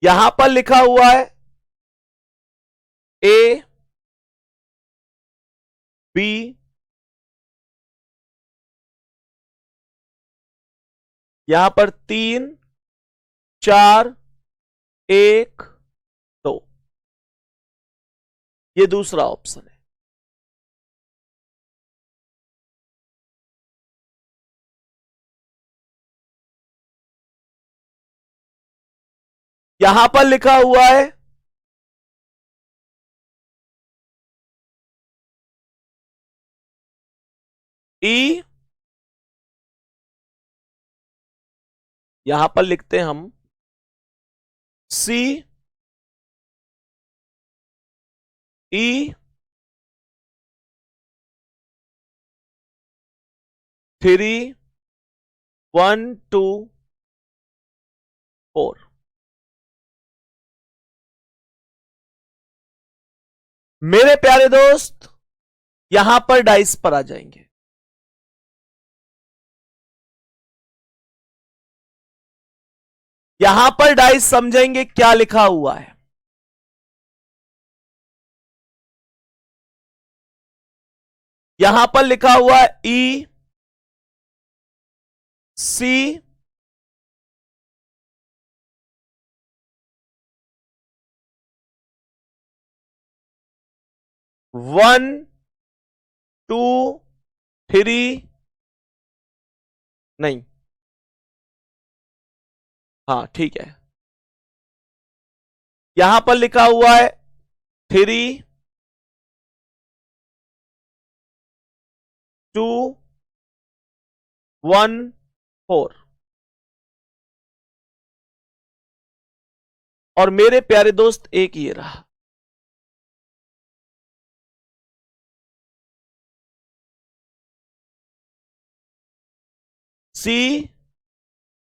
[SPEAKER 1] यहां पर लिखा हुआ है ए बी यहां पर 3 4 1 2, ये दूसरा ऑप्शन है। यहां पर लिखा हुआ है ई, यहां पर लिखते हैं हम सी ई 3 1 2 4। मेरे प्यारे दोस्त यहां पर डाइस पर आ जाएंगे, यहां पर डाइस समझेंगे क्या लिखा हुआ है। यहां पर लिखा हुआ है ई सी 1 2 3, नहीं, हाँ ठीक है, यहां पर लिखा हुआ है 3 2 1 4। और मेरे प्यारे दोस्त एक ये रहा, सी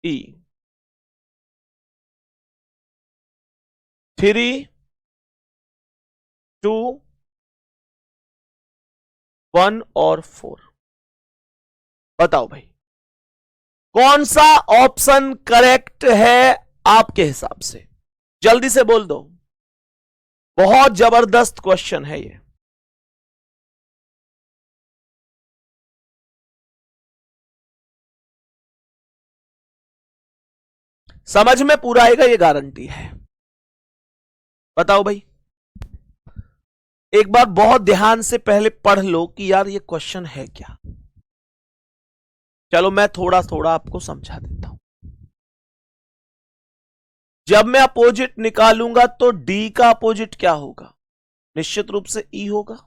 [SPEAKER 1] ई 3 2 1 और 4। बताओ भाई कौन सा ऑप्शन करेक्ट है आपके हिसाब से, जल्दी से बोल दो। बहुत जबरदस्त क्वेश्चन है ये। समझ में पूरा आएगा, ये गारंटी है। बताओ भाई, एक बार बहुत ध्यान से पहले पढ़ लो कि यार ये क्वेश्चन है क्या। चलो मैं थोड़ा थोड़ा आपको समझा देता हूं। जब मैं अपोजिट निकालूंगा तो डी का अपोजिट क्या होगा? निश्चित रूप से ई होगा,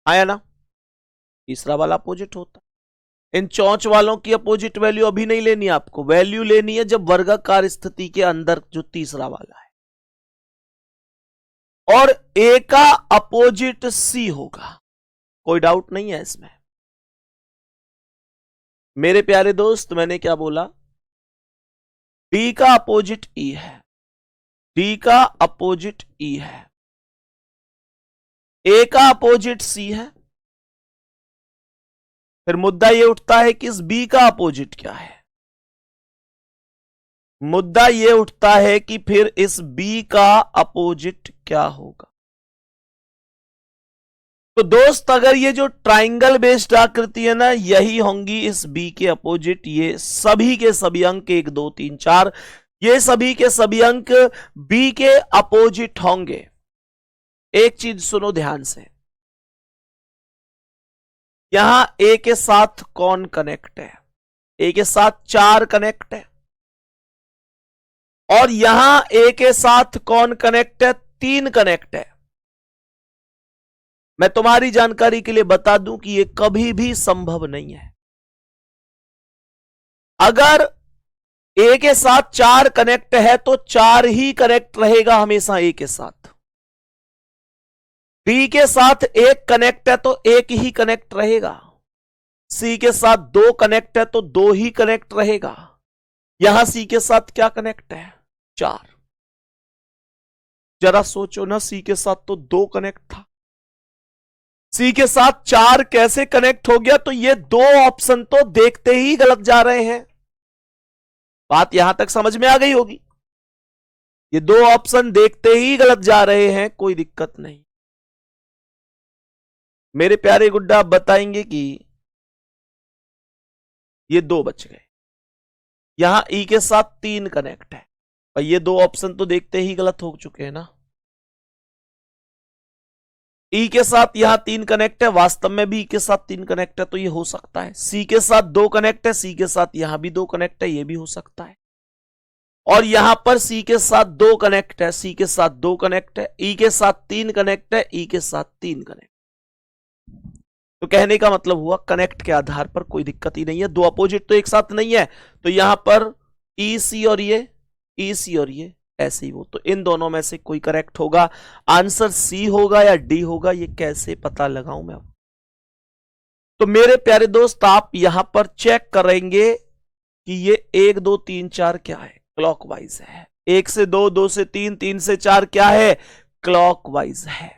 [SPEAKER 1] आया ना? तीसरा वाला अपोजिट होता। इन चौंच वालों की अपोजिट वैल्यू अभी नहीं लेनी, आपको वैल्यू लेनी है जब वर्गाकार स्थिति के अंदर जो तीसरा वाला है। और ए का अपोजिट सी होगा, कोई डाउट नहीं है इसमें। मेरे प्यारे दोस्त, मैंने क्या बोला? डी का अपोजिट ई है, डी का अपोजिट ई है, ए का अपोजिट सी है। फिर मुद्दा यह उठता है कि इस बी का अपोजिट क्या है? मुद्दा यह उठता है कि फिर इस बी का अपोजिट क्या होगा? तो दोस्त, अगर ये जो ट्राइंगल बेस्ड आकृति है ना, यही होंगी इस बी के अपोजिट। ये सभी के सभी अंक 1 2 3 4, ये सभी के सभी अंक बी के अपोजिट होंगे। एक चीज सुनो ध्यान से, यहां ए के साथ कौन कनेक्ट है? ए के साथ 4 कनेक्ट है। और यहां ए के साथ कौन कनेक्ट है? 3 कनेक्ट है। मैं तुम्हारी जानकारी के लिए बता दूं कि यह कभी भी संभव नहीं है। अगर ए के साथ 4 कनेक्ट है तो 4 ही कनेक्ट रहेगा हमेशा ए के साथ। बी के साथ 1 कनेक्ट है तो 1 ही कनेक्ट रहेगा। सी के साथ 2 कनेक्ट है तो 2 ही कनेक्ट रहेगा। यहां सी के साथ क्या कनेक्ट है? 4। जरा सोचो ना, सी के साथ तो 2 कनेक्ट था, सी के साथ 4 कैसे कनेक्ट हो गया? तो ये 2 ऑप्शन तो देखते ही गलत जा रहे हैं। बात यहां तक समझ में आ गई होगी। ये 2 ऑप्शन देखते ही गलत जा रहे हैं, कोई दिक्कत नहीं। मेरे प्यारे गुड्डा, आप बताएंगे कि ये 2 बच गए। यहां ई के साथ 3 कनेक्ट है और ये 2 ऑप्शन तो देखते ही गलत हो चुके हैं ना। ई के साथ यहां 3 कनेक्ट है, वास्तव में भी ई के साथ 3 कनेक्ट है तो ये हो सकता है। सी के साथ 2 कनेक्ट है, सी के साथ यहां भी 2 कनेक्ट है, ये भी हो सकता है। और यहां पर सी के साथ 2 कनेक्ट है, सी के साथ 2 कनेक्ट है, ई के साथ 3 कनेक्ट है, ई के साथ 3 कनेक्ट। तो कहने का मतलब हुआ कनेक्ट के आधार पर कोई दिक्कत ही नहीं है। 2 अपोजिट तो एक साथ नहीं है, तो यहां पर ई सी और ये, ई सी और ये ऐसे ही हो, तो इन दोनों में से कोई करेक्ट होगा। आंसर सी होगा या डी होगा, ये कैसे पता लगाऊं मैं? तो मेरे प्यारे दोस्त, आप यहां पर चेक करेंगे कि ये 1 2 3 4 क्या है? क्लॉकवाइज है। 1 से 2, 2 से 3, 3 से 4 क्या है? क्लॉकवाइज है।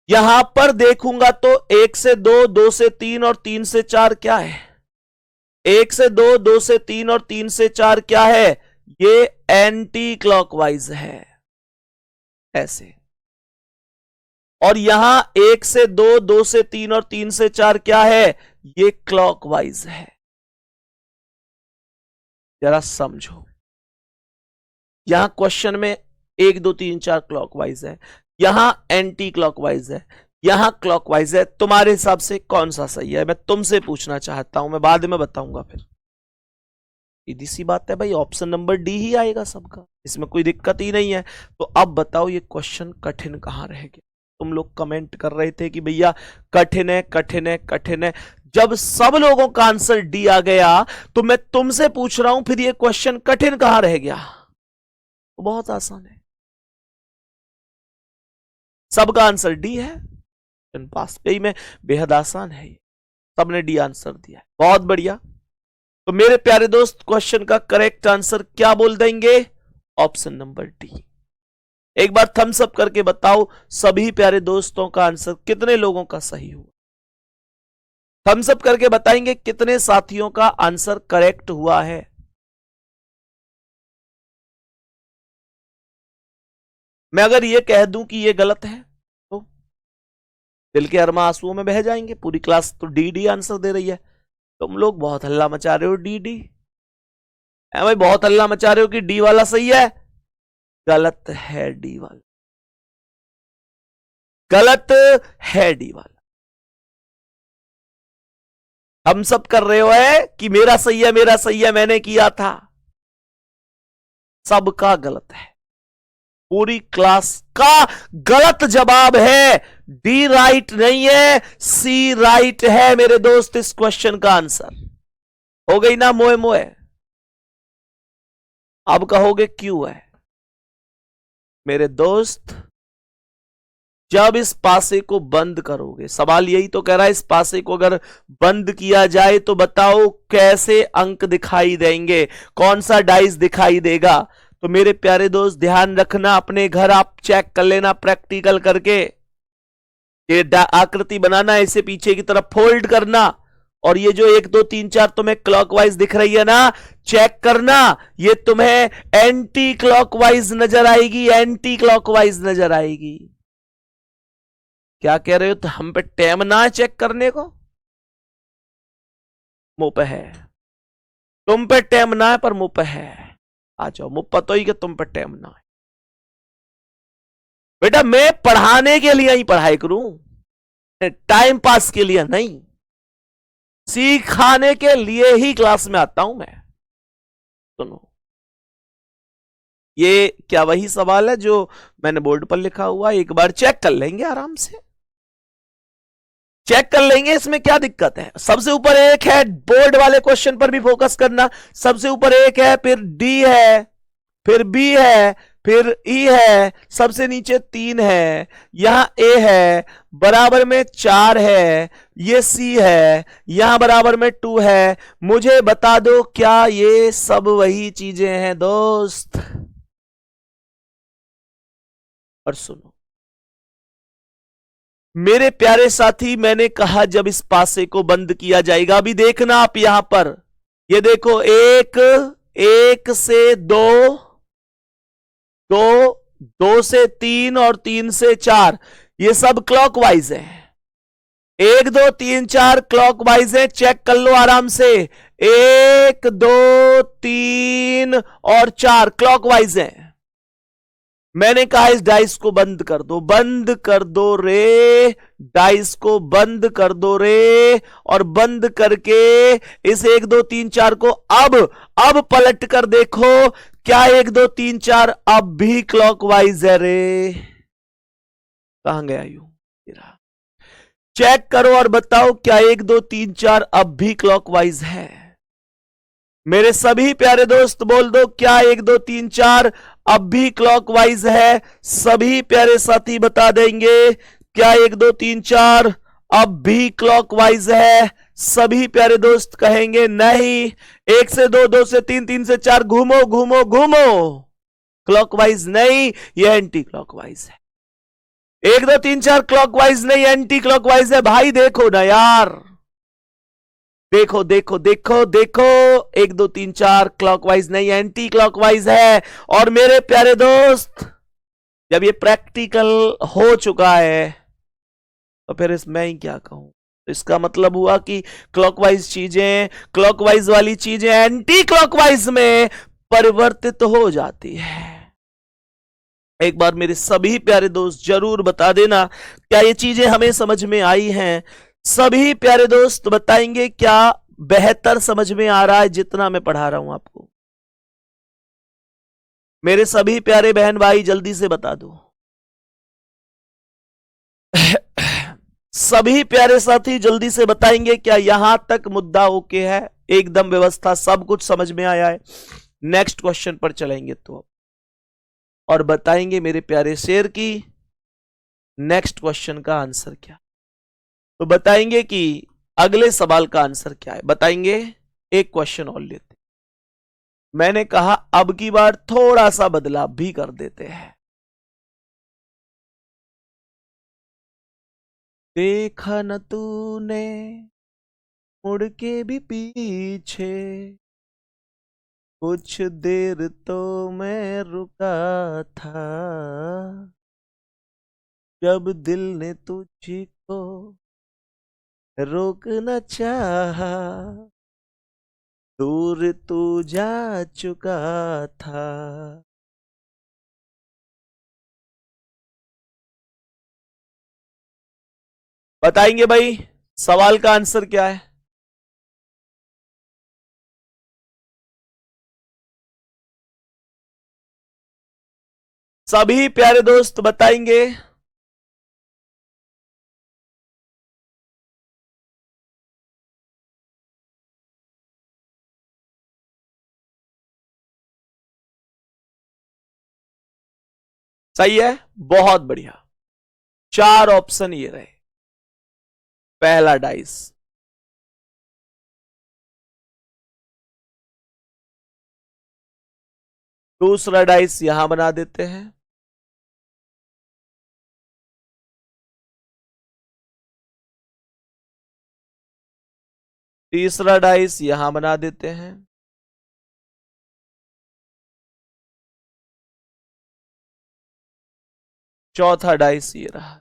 [SPEAKER 1] यहां पर देखूंगा तो 1 से 2, 2 से 3 और 3 से 4 क्या है? 1 से 2, 2 से 3 और 3 से 4 क्या है? ये एंटी क्लॉकवाइज है, ऐसे। और यहां 1 से 2, 2 से 3 और 3 से 4 क्या है? ये क्लॉकवाइज है। जरा समझो, यहां क्वेश्चन में 1 2 3 4 क्लॉकवाइज है, यहां एंटी क्लॉकवाइज है, यहां क्लॉकवाइज है। तुम्हारे हिसाब से कौन सा सही है? मैं तुमसे पूछना चाहता हूं, मैं बाद में बताऊंगा। फिर सीधी सी बात है भाई, ऑप्शन नंबर डी ही आएगा सबका, इसमें कोई दिक्कत ही नहीं है। तो अब बताओ ये क्वेश्चन कठिन कहां रह गया? तुम लोग कमेंट कर रहे थे कि भैया कठिन है, कठिन है, कठिन है। जब सब लोगों का आंसर डी आ गया तो मैं तुमसे पूछ रहा हूं फिर ये क्वेश्चन कठिन कहां रह गया? तो बहुत आसान है, सबका आंसर डी है। पास पे ही में बेहद आसान है, ये सबने डी आंसर दिया है, बहुत बढ़िया। तो मेरे प्यारे दोस्त, क्वेश्चन का करेक्ट आंसर क्या बोल देंगे? Option number D. एक बार थम्स अप करके बताओ सभी प्यारे दोस्तों का आंसर कितने लोगों का सही हुआ? थम्स अप करके बताएंगे कितने साथियों का आंसर करेक्ट हुआ है। मैं अगर ये कह दूं कि ये गलत है तो दिल के अरमा आंसुओं में बह जाएंगे। पूरी क्लास तो डी डी आंसर दे रही है, तुम लोग बहुत हल्ला मचा रहे हो डी डी, भाई बहुत हल्ला मचा रहे हो कि डी वाला सही है। गलत है डी वाला, गलत है डी वाला। हम सब कर रहे हो है कि मेरा सही है, मेरा सही है, मैंने किया था। सबका गलत है, पूरी क्लास का गलत जवाब है। डी राइट नहीं है, सी राइट है मेरे दोस्त। इस क्वेश्चन का आंसर हो गई ना मोए मोए। अब कहोगे क्यों है मेरे दोस्त। जब इस पासे को बंद करोगे, सवाल यही तो कह रहा है, इस पासे को अगर बंद किया जाए तो बताओ कैसे अंक दिखाई देंगे, कौन सा डाइस दिखाई देगा। तो मेरे प्यारे दोस्त ध्यान रखना, अपने घर आप चेक कर लेना प्रैक्टिकल करके। ये आकृति बनाना, इसे पीछे की तरफ फोल्ड करना, और ये जो 1 2 3 4 तुम्हें क्लॉकवाइज दिख रही है ना, चेक करना, ये तुम्हें एंटी क्लॉकवाइज नजर आएगी, एंटी क्लॉकवाइज नजर आएगी। क्या कह रहे हो, तो हम पे टैम ना है चेक करने को, मुंह पे है। तुम पे टैम ना है पर मुंह पे है। आ जाओ, मुंह पतो ही कि तुम पे टैम ना है। बेटा मैं पढ़ाने के लिए ही पढ़ाई करूं, टाइम पास के लिए नहीं, सिखाने के लिए ही क्लास में आता हूं मैं। सुनो, ये क्या वही सवाल है जो मैंने बोर्ड पर लिखा हुआ, एक बार चेक कर लेंगे, आराम से चेक कर लेंगे, इसमें क्या दिक्कत है। सबसे ऊपर एक है, बोर्ड वाले क्वेश्चन पर भी फोकस करना। सबसे ऊपर एक है, फिर डी है, फिर बी है, फिर ई है, सबसे नीचे 3 है, यहां ए है, बराबर में 4 है, ये सी है, यहां बराबर में 2 है। मुझे बता दो क्या ये सब वही चीजें हैं दोस्त। और सुनो मेरे प्यारे साथी, मैंने कहा जब इस पासे को बंद किया जाएगा, अभी देखना आप यहां पर, ये देखो, 1 से 2, 2 से 3 और 3 से 4, ये सब क्लॉकवाइज है। 1 2 3 4 क्लॉकवाइज है, चेक कर लो आराम से। 1 2 3 और 4 क्लॉकवाइज है। मैंने कहा इस डाइस को बंद कर दो, बंद कर दो रे, डाइस को बंद कर दो रे, और बंद करके इस 1 2 3 4 को अब पलट कर देखो, क्या 1 2 3 4 अब भी क्लॉकवाइज है रे। कहां गया यू, चेक करो और बताओ क्या 1 2 3 4 अब भी क्लॉकवाइज है। मेरे सभी प्यारे दोस्त बोल दो, क्या 1 2 3 4 अब भी क्लॉकवाइज है। सभी प्यारे साथी बता देंगे, क्या 1 2 3 4 अब भी क्लॉकवाइज है। सभी प्यारे दोस्त कहेंगे नहीं। 1 से 2, 2 से 3, 3 से 4, घूमो घूमो घूमो, क्लॉकवाइज नहीं, ये एंटी क्लॉकवाइज है। 1 2 3 4 क्लॉकवाइज नहीं, एंटी क्लॉकवाइज है। भाई देखो ना यार, देखो देखो देखो देखो, 1 2 3 4 क्लॉकवाइज नहीं, एंटी क्लॉकवाइज है। और मेरे प्यारे दोस्त, जब ये प्रैक्टिकल हो चुका है तो फिर इसमें ही क्या कहूं। तो इसका मतलब हुआ कि क्लॉकवाइज चीजें, क्लॉकवाइज वाली चीजें एंटी क्लॉकवाइज में परिवर्तित हो जाती है। एक बार मेरे सभी प्यारे दोस्त जरूर बता देना, क्या ये चीजें हमें समझ में आई हैं। सभी प्यारे दोस्त बताएंगे क्या बेहतर समझ में आ रहा है जितना मैं पढ़ा रहा हूं आपको। मेरे सभी प्यारे बहन भाई जल्दी से बता दो। सभी प्यारे साथी जल्दी से बताएंगे क्या यहां तक मुद्दा ओके है, एकदम व्यवस्था, सब कुछ समझ में आया है। नेक्स्ट क्वेश्चन पर चलेंगे तो, और बताएंगे मेरे प्यारे शेर की नेक्स्ट क्वेश्चन का आंसर क्या। तो बताएंगे कि अगले सवाल का आंसर क्या है, बताएंगे। एक क्वेश्चन और लेते, मैंने कहा अब की बार थोड़ा सा बदलाव भी कर देते हैं। देखा न तूने मुड़ के भी पीछे, कुछ देर तो मैं रुका था, जब दिल ने तुझको रोक न चाहा, दूर तू जा चुका था। बताएंगे भाई सवाल का आंसर क्या है? सभी प्यारे दोस्त बताएंगे। सही है, बहुत बढ़िया। 4 ऑप्शन ये रहे। पहला डाइस, दूसरा डाइस यहां बना देते हैं, तीसरा डाइस यहां बना देते हैं, चौथा डाइस ये रहा।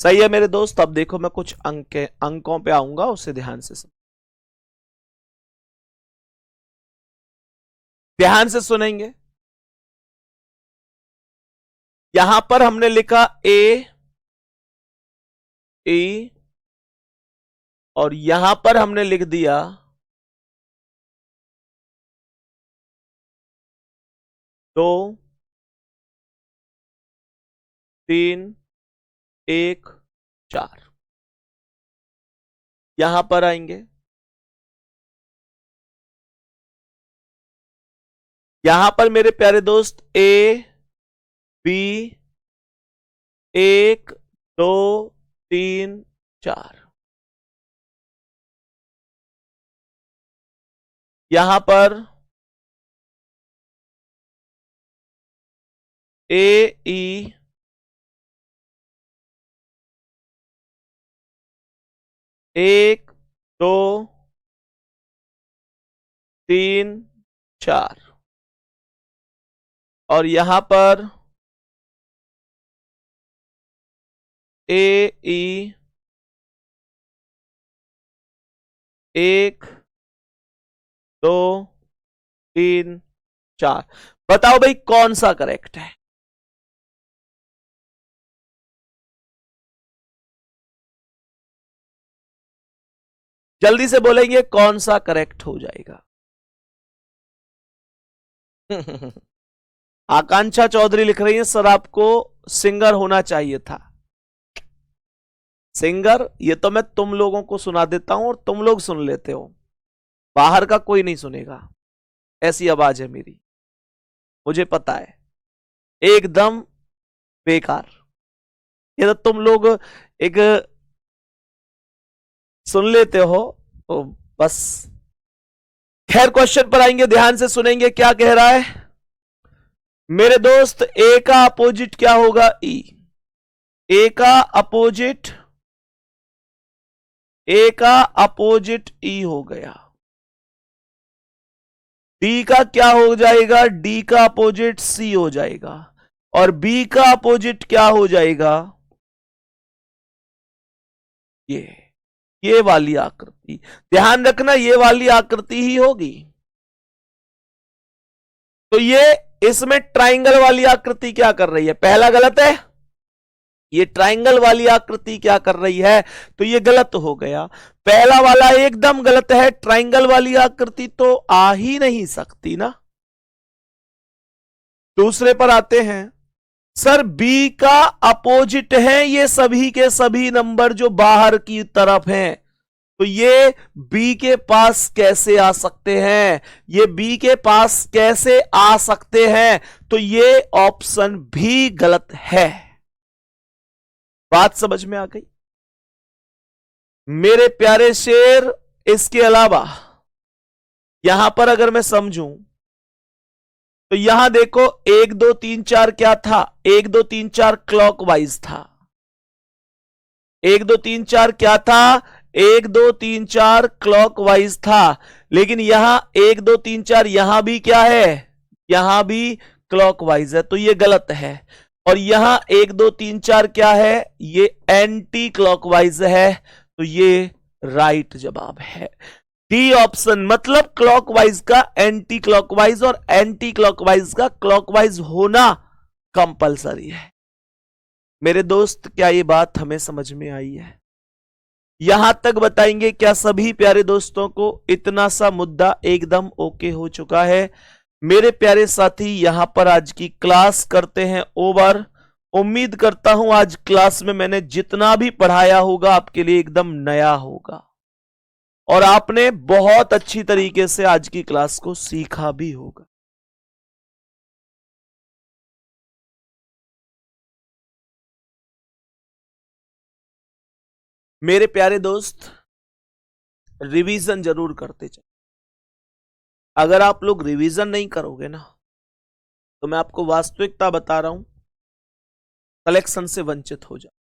[SPEAKER 1] सही है मेरे दोस्त। अब देखो मैं कुछ अंकों पे आऊंगा, उसे ध्यान से सुनेंगे। यहां पर हमने लिखा ए ई, और यहां पर हमने लिख दिया 2 3 1 4। यहां पर आएंगे, यहां पर मेरे प्यारे दोस्त ए बी 1 2 3 4। यहां पर ए ई 1 2 3 4, और यहां पर ए ई 1 2 3 4। बताओ भाई कौन सा करेक्ट है? जल्दी से बोलेंगे कौन सा करेक्ट हो जाएगा। आकांक्षा चौधरी लिख रही है सर आपको सिंगर होना चाहिए था। सिंगर ये तो मैं तुम लोगों को सुना देता हूं और तुम लोग सुन लेते हो, बाहर का कोई नहीं सुनेगा। ऐसी आवाज है मेरी, मुझे पता है, एकदम बेकार। ये तो तुम लोग एक सुन लेते हो तो बस। खैर क्वेश्चन पर आएंगे, ध्यान से सुनेंगे क्या कह रहा है मेरे दोस्त। ए का अपोजिट क्या होगा? ई। ए का अपोजिट ई हो गया। डी का क्या हो जाएगा? डी का अपोजिट सी हो जाएगा। और बी का अपोजिट क्या हो जाएगा? ये वाली आकृति। ध्यान रखना ये वाली आकृति ही होगी। तो ये इसमें ट्राइंगल वाली आकृति क्या कर रही है? पहला गलत है, ये ट्राइंगल वाली आकृति क्या कर रही है? तो ये गलत हो गया। पहला वाला एकदम गलत है, ट्राइंगल वाली आकृति तो आ ही नहीं सकती ना। दूसरे पर आते हैं। सर बी का अपोजिट है ये सभी के सभी नंबर जो बाहर की तरफ हैं, तो ये बी के पास कैसे आ सकते हैं? ये बी के पास कैसे आ सकते हैं? तो ये ऑप्शन भी गलत है। बात समझ में आ गई मेरे प्यारे शेर? इसके अलावा यहां पर अगर मैं समझूं तो यहां देखो 1 2 3 4 क्या था? 1 2 3 4 क्लॉकवाइज था। 1 2 3 4 क्या था? 1 2 3 4 क्लॉकवाइज था। लेकिन यहां 1 2 3 4 यहां भी क्या है? यहां भी क्लॉकवाइज है, तो ये गलत है। और यहां 1 2 3 4 क्या है, ये एंटी क्लॉकवाइज है, तो ये राइट जवाब है। डी ऑप्शन, मतलब क्लॉकवाइज का एंटी क्लॉकवाइज और एंटी क्लॉकवाइज का क्लॉकवाइज होना कंपलसरी है। मेरे दोस्त, क्या ये बात हमें समझ में आई है? यहां तक बताएंगे क्या सभी प्यारे दोस्तों को इतना सा मुद्दा एकदम ओके हो चुका है? मेरे प्यारे साथी, यहां पर आज की क्लास करते हैं ओवर। उम्मीद करता हूं आज क्लास में मैंने जितना भी पढ़ाया होगा आपके लिए एकदम नया होगा और आपने बहुत अच्छी तरीके से आज की क्लास को सीखा भी होगा। मेरे प्यारे दोस्त, रिवीजन जरूर करते चले। अगर आप लोग रिवीजन नहीं करोगे ना, तो मैं आपको वास्तविकता बता रहा हूं, कलेक्शन से वंचित हो जाओ।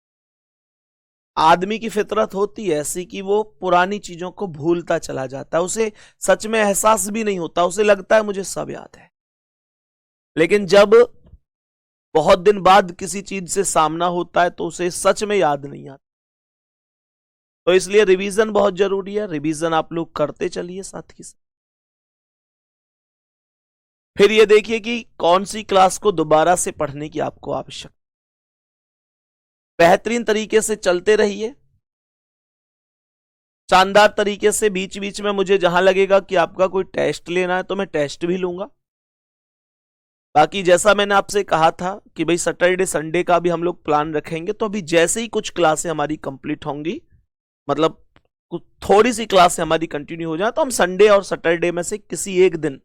[SPEAKER 1] आदमी की फितरत होती है ऐसी कि वो पुरानी चीजों को भूलता चला जाता है, उसे सच में एहसास भी नहीं होता, उसे लगता है मुझे सब याद है। लेकिन जब बहुत दिन बाद किसी चीज से सामना होता है तो उसे सच में याद नहीं आता। तो इसलिए रिवीजन बहुत जरूरी है। रिवीजन आप लोग करते चलिए साथ ही साथ। फिर ये देखिए कि कौन सी क्लास को दोबारा से पढ़ने की आपको आवश्यकता। बेहतरीन तरीके से चलते रहिए, शानदार तरीके से। बीच बीच में मुझे जहां लगेगा कि आपका कोई टेस्ट लेना है तो मैं टेस्ट भी लूंगा। बाकी जैसा मैंने आपसे कहा था कि भाई सैटरडे संडे का भी हम लोग प्लान रखेंगे, तो अभी जैसे ही कुछ क्लासें हमारी कंप्लीट होंगी, मतलब थोड़ी सी क्लासें हमारी कंटिन्यू हो जाए, तो हम संडे और सैटरडे में से किसी एक दिन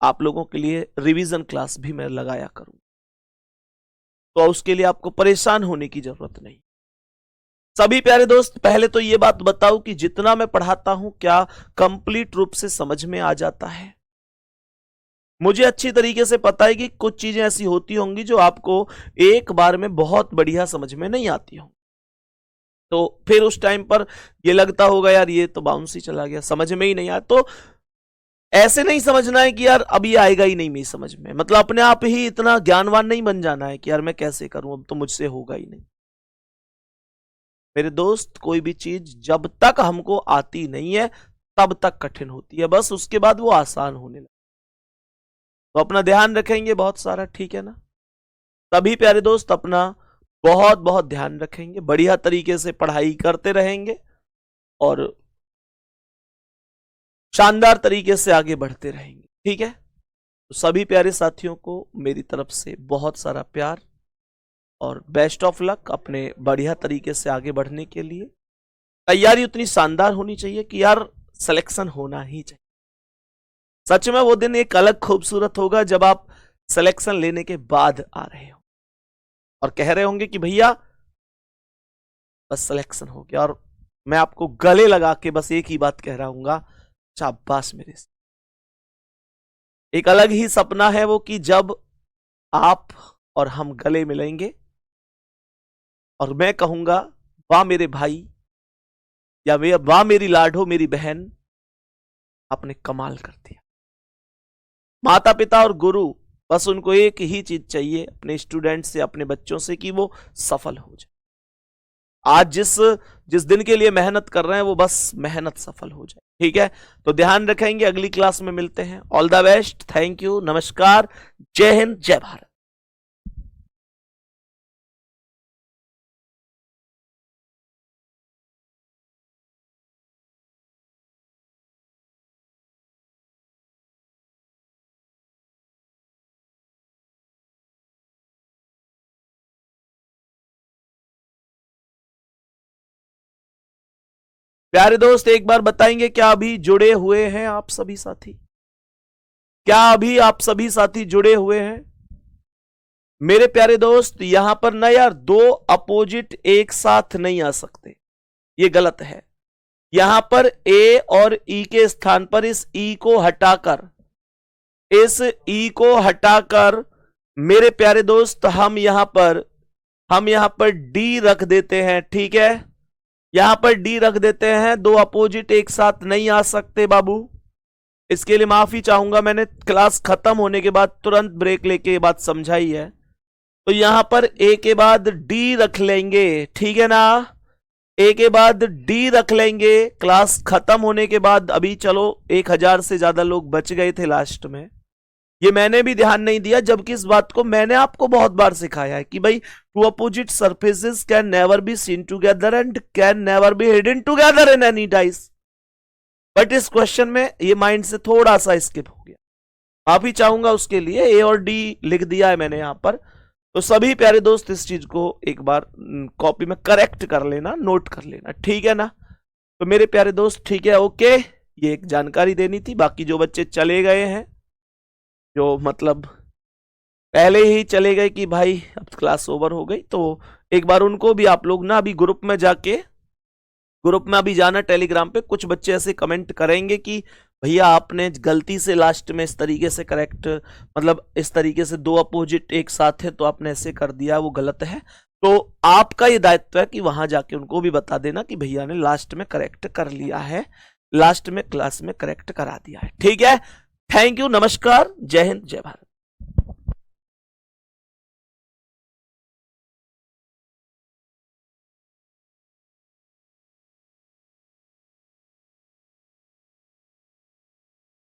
[SPEAKER 1] आप लोगों के लिए रिवीजन क्लास भी मैं लगाया करूं। तो उसके लिए आपको परेशान होने की जरूरत नहीं। सभी प्यारे दोस्त, पहले तो ये बात बताओ कि जितना मैं पढ़ाता हूं क्या कंप्लीट रूप से समझ में आ जाता है? मुझे अच्छी तरीके से पता है कि कुछ चीजें ऐसी होती होंगी जो आपको एक बार में बहुत बढ़िया समझ में नहीं आती होंगी। तो फिर उस टाइम पर ये लगता होगा यार ये तो बाउंस ही चला गया, समझ में ही नहीं आया। तो ऐसे नहीं समझना है कि यार अब ये आएगा ही नहीं मेरी समझ में, मतलब अपने आप ही इतना ज्ञानवान नहीं बन जाना है कि यार मैं कैसे करूं, अब तो मुझसे होगा ही नहीं। मेरे दोस्त, कोई भी चीज जब तक हमको आती नहीं है तब तक कठिन होती है, बस उसके बाद वो आसान होने लगती। तो अपना ध्यान रखेंगे बहुत सारा, ठीक है ना? तभी प्यारे दोस्त अपना बहुत बहुत ध्यान रखेंगे, बढ़िया तरीके से पढ़ाई करते रहेंगे और शानदार तरीके से आगे बढ़ते रहेंगे, ठीक है? तो सभी प्यारे साथियों को मेरी तरफ से बहुत सारा प्यार और बेस्ट ऑफ लक अपने बढ़िया तरीके से आगे बढ़ने के लिए। तैयारी उतनी शानदार होनी चाहिए कि यार सिलेक्शन होना ही चाहिए। सच में वो दिन एक अलग खूबसूरत होगा जब आप सिलेक्शन लेने के बाद आ रहे हो और कह रहे होंगे कि भैया बस सिलेक्शन हो गया, और मैं आपको गले लगा के बस एक ही बात कह रहा हूंगा, शाबाश मेरे से। एक अलग ही सपना है वो कि जब आप और हम गले मिलेंगे और मैं कहूंगा वाह मेरे भाई, या वाह मेरी लाडो, मेरी बहन, आपने कमाल कर दिया। माता पिता और गुरु बस उनको एक ही चीज चाहिए अपने स्टूडेंट से, अपने बच्चों से, कि वो सफल हो जाए। आज जिस जिस दिन के लिए मेहनत कर रहे हैं वो बस मेहनत सफल हो जाए, ठीक है? तो ध्यान रखेंगे, अगली क्लास में मिलते हैं। All the best, thank you, नमस्कार, जय हिंद, जय भारत। प्यारे दोस्त, एक बार बताएंगे क्या अभी जुड़े हुए हैं आप सभी साथी? क्या अभी आप सभी साथी जुड़े हुए हैं? मेरे प्यारे दोस्त, यहां पर ना यार दो अपोजिट एक साथ नहीं आ सकते, ये गलत है। यहां पर ए और ई के स्थान पर इस ई को हटाकर, इस ई को हटाकर मेरे प्यारे दोस्त हम यहां पर डी रख देते हैं, ठीक है? यहां पर डी रख देते हैं। दो अपोजिट एक साथ नहीं आ सकते बाबू, इसके लिए माफी चाहूंगा, मैंने क्लास खत्म होने के बाद तुरंत ब्रेक लेके ये बात समझाई है। तो यहां पर ए के बाद डी रख लेंगे, ठीक है ना, ए के बाद डी रख लेंगे क्लास खत्म होने के बाद। अभी चलो 1000 से ज्यादा लोग बच गए थे लास्ट में, ये मैंने भी ध्यान नहीं दिया, जबकि इस बात को मैंने आपको बहुत बार सिखाया है कि भाई two opposite surfaces can never be seen together and can never be hidden together in any dice. But इस क्वेश्चन में ये माइंड से थोड़ा सा स्किप हो गया, माफी चाहूंगा उसके लिए। ए और डी लिख दिया है मैंने यहां पर, तो सभी प्यारे दोस्त इस चीज को एक बार कॉपी में करेक्ट कर लेना, नोट कर लेना, ठीक है ना। तो मेरे प्यारे दोस्त ठीक है, ओके, ये एक जानकारी देनी थी। बाकी जो बच्चे चले गए हैं, जो मतलब पहले ही चले गए कि भाई अब क्लास ओवर हो गई, तो एक बार उनको भी आप लोग ना अभी ग्रुप में जाके, ग्रुप में अभी जाना टेलीग्राम पे, कुछ बच्चे ऐसे कमेंट करेंगे कि भैया आपने गलती से लास्ट में इस तरीके से करेक्ट, मतलब इस तरीके से दो अपोजिट एक साथ है तो आपने ऐसे कर दिया, वो गलत है। तो आपका ये दायित्व है कि वहां जाके उनको भी बता देना कि भैया ने लास्ट में करेक्ट कर लिया है, लास्ट में क्लास में करेक्ट करा दिया है, ठीक है। थैंक यू, नमस्कार, जय हिंद, जय भारत।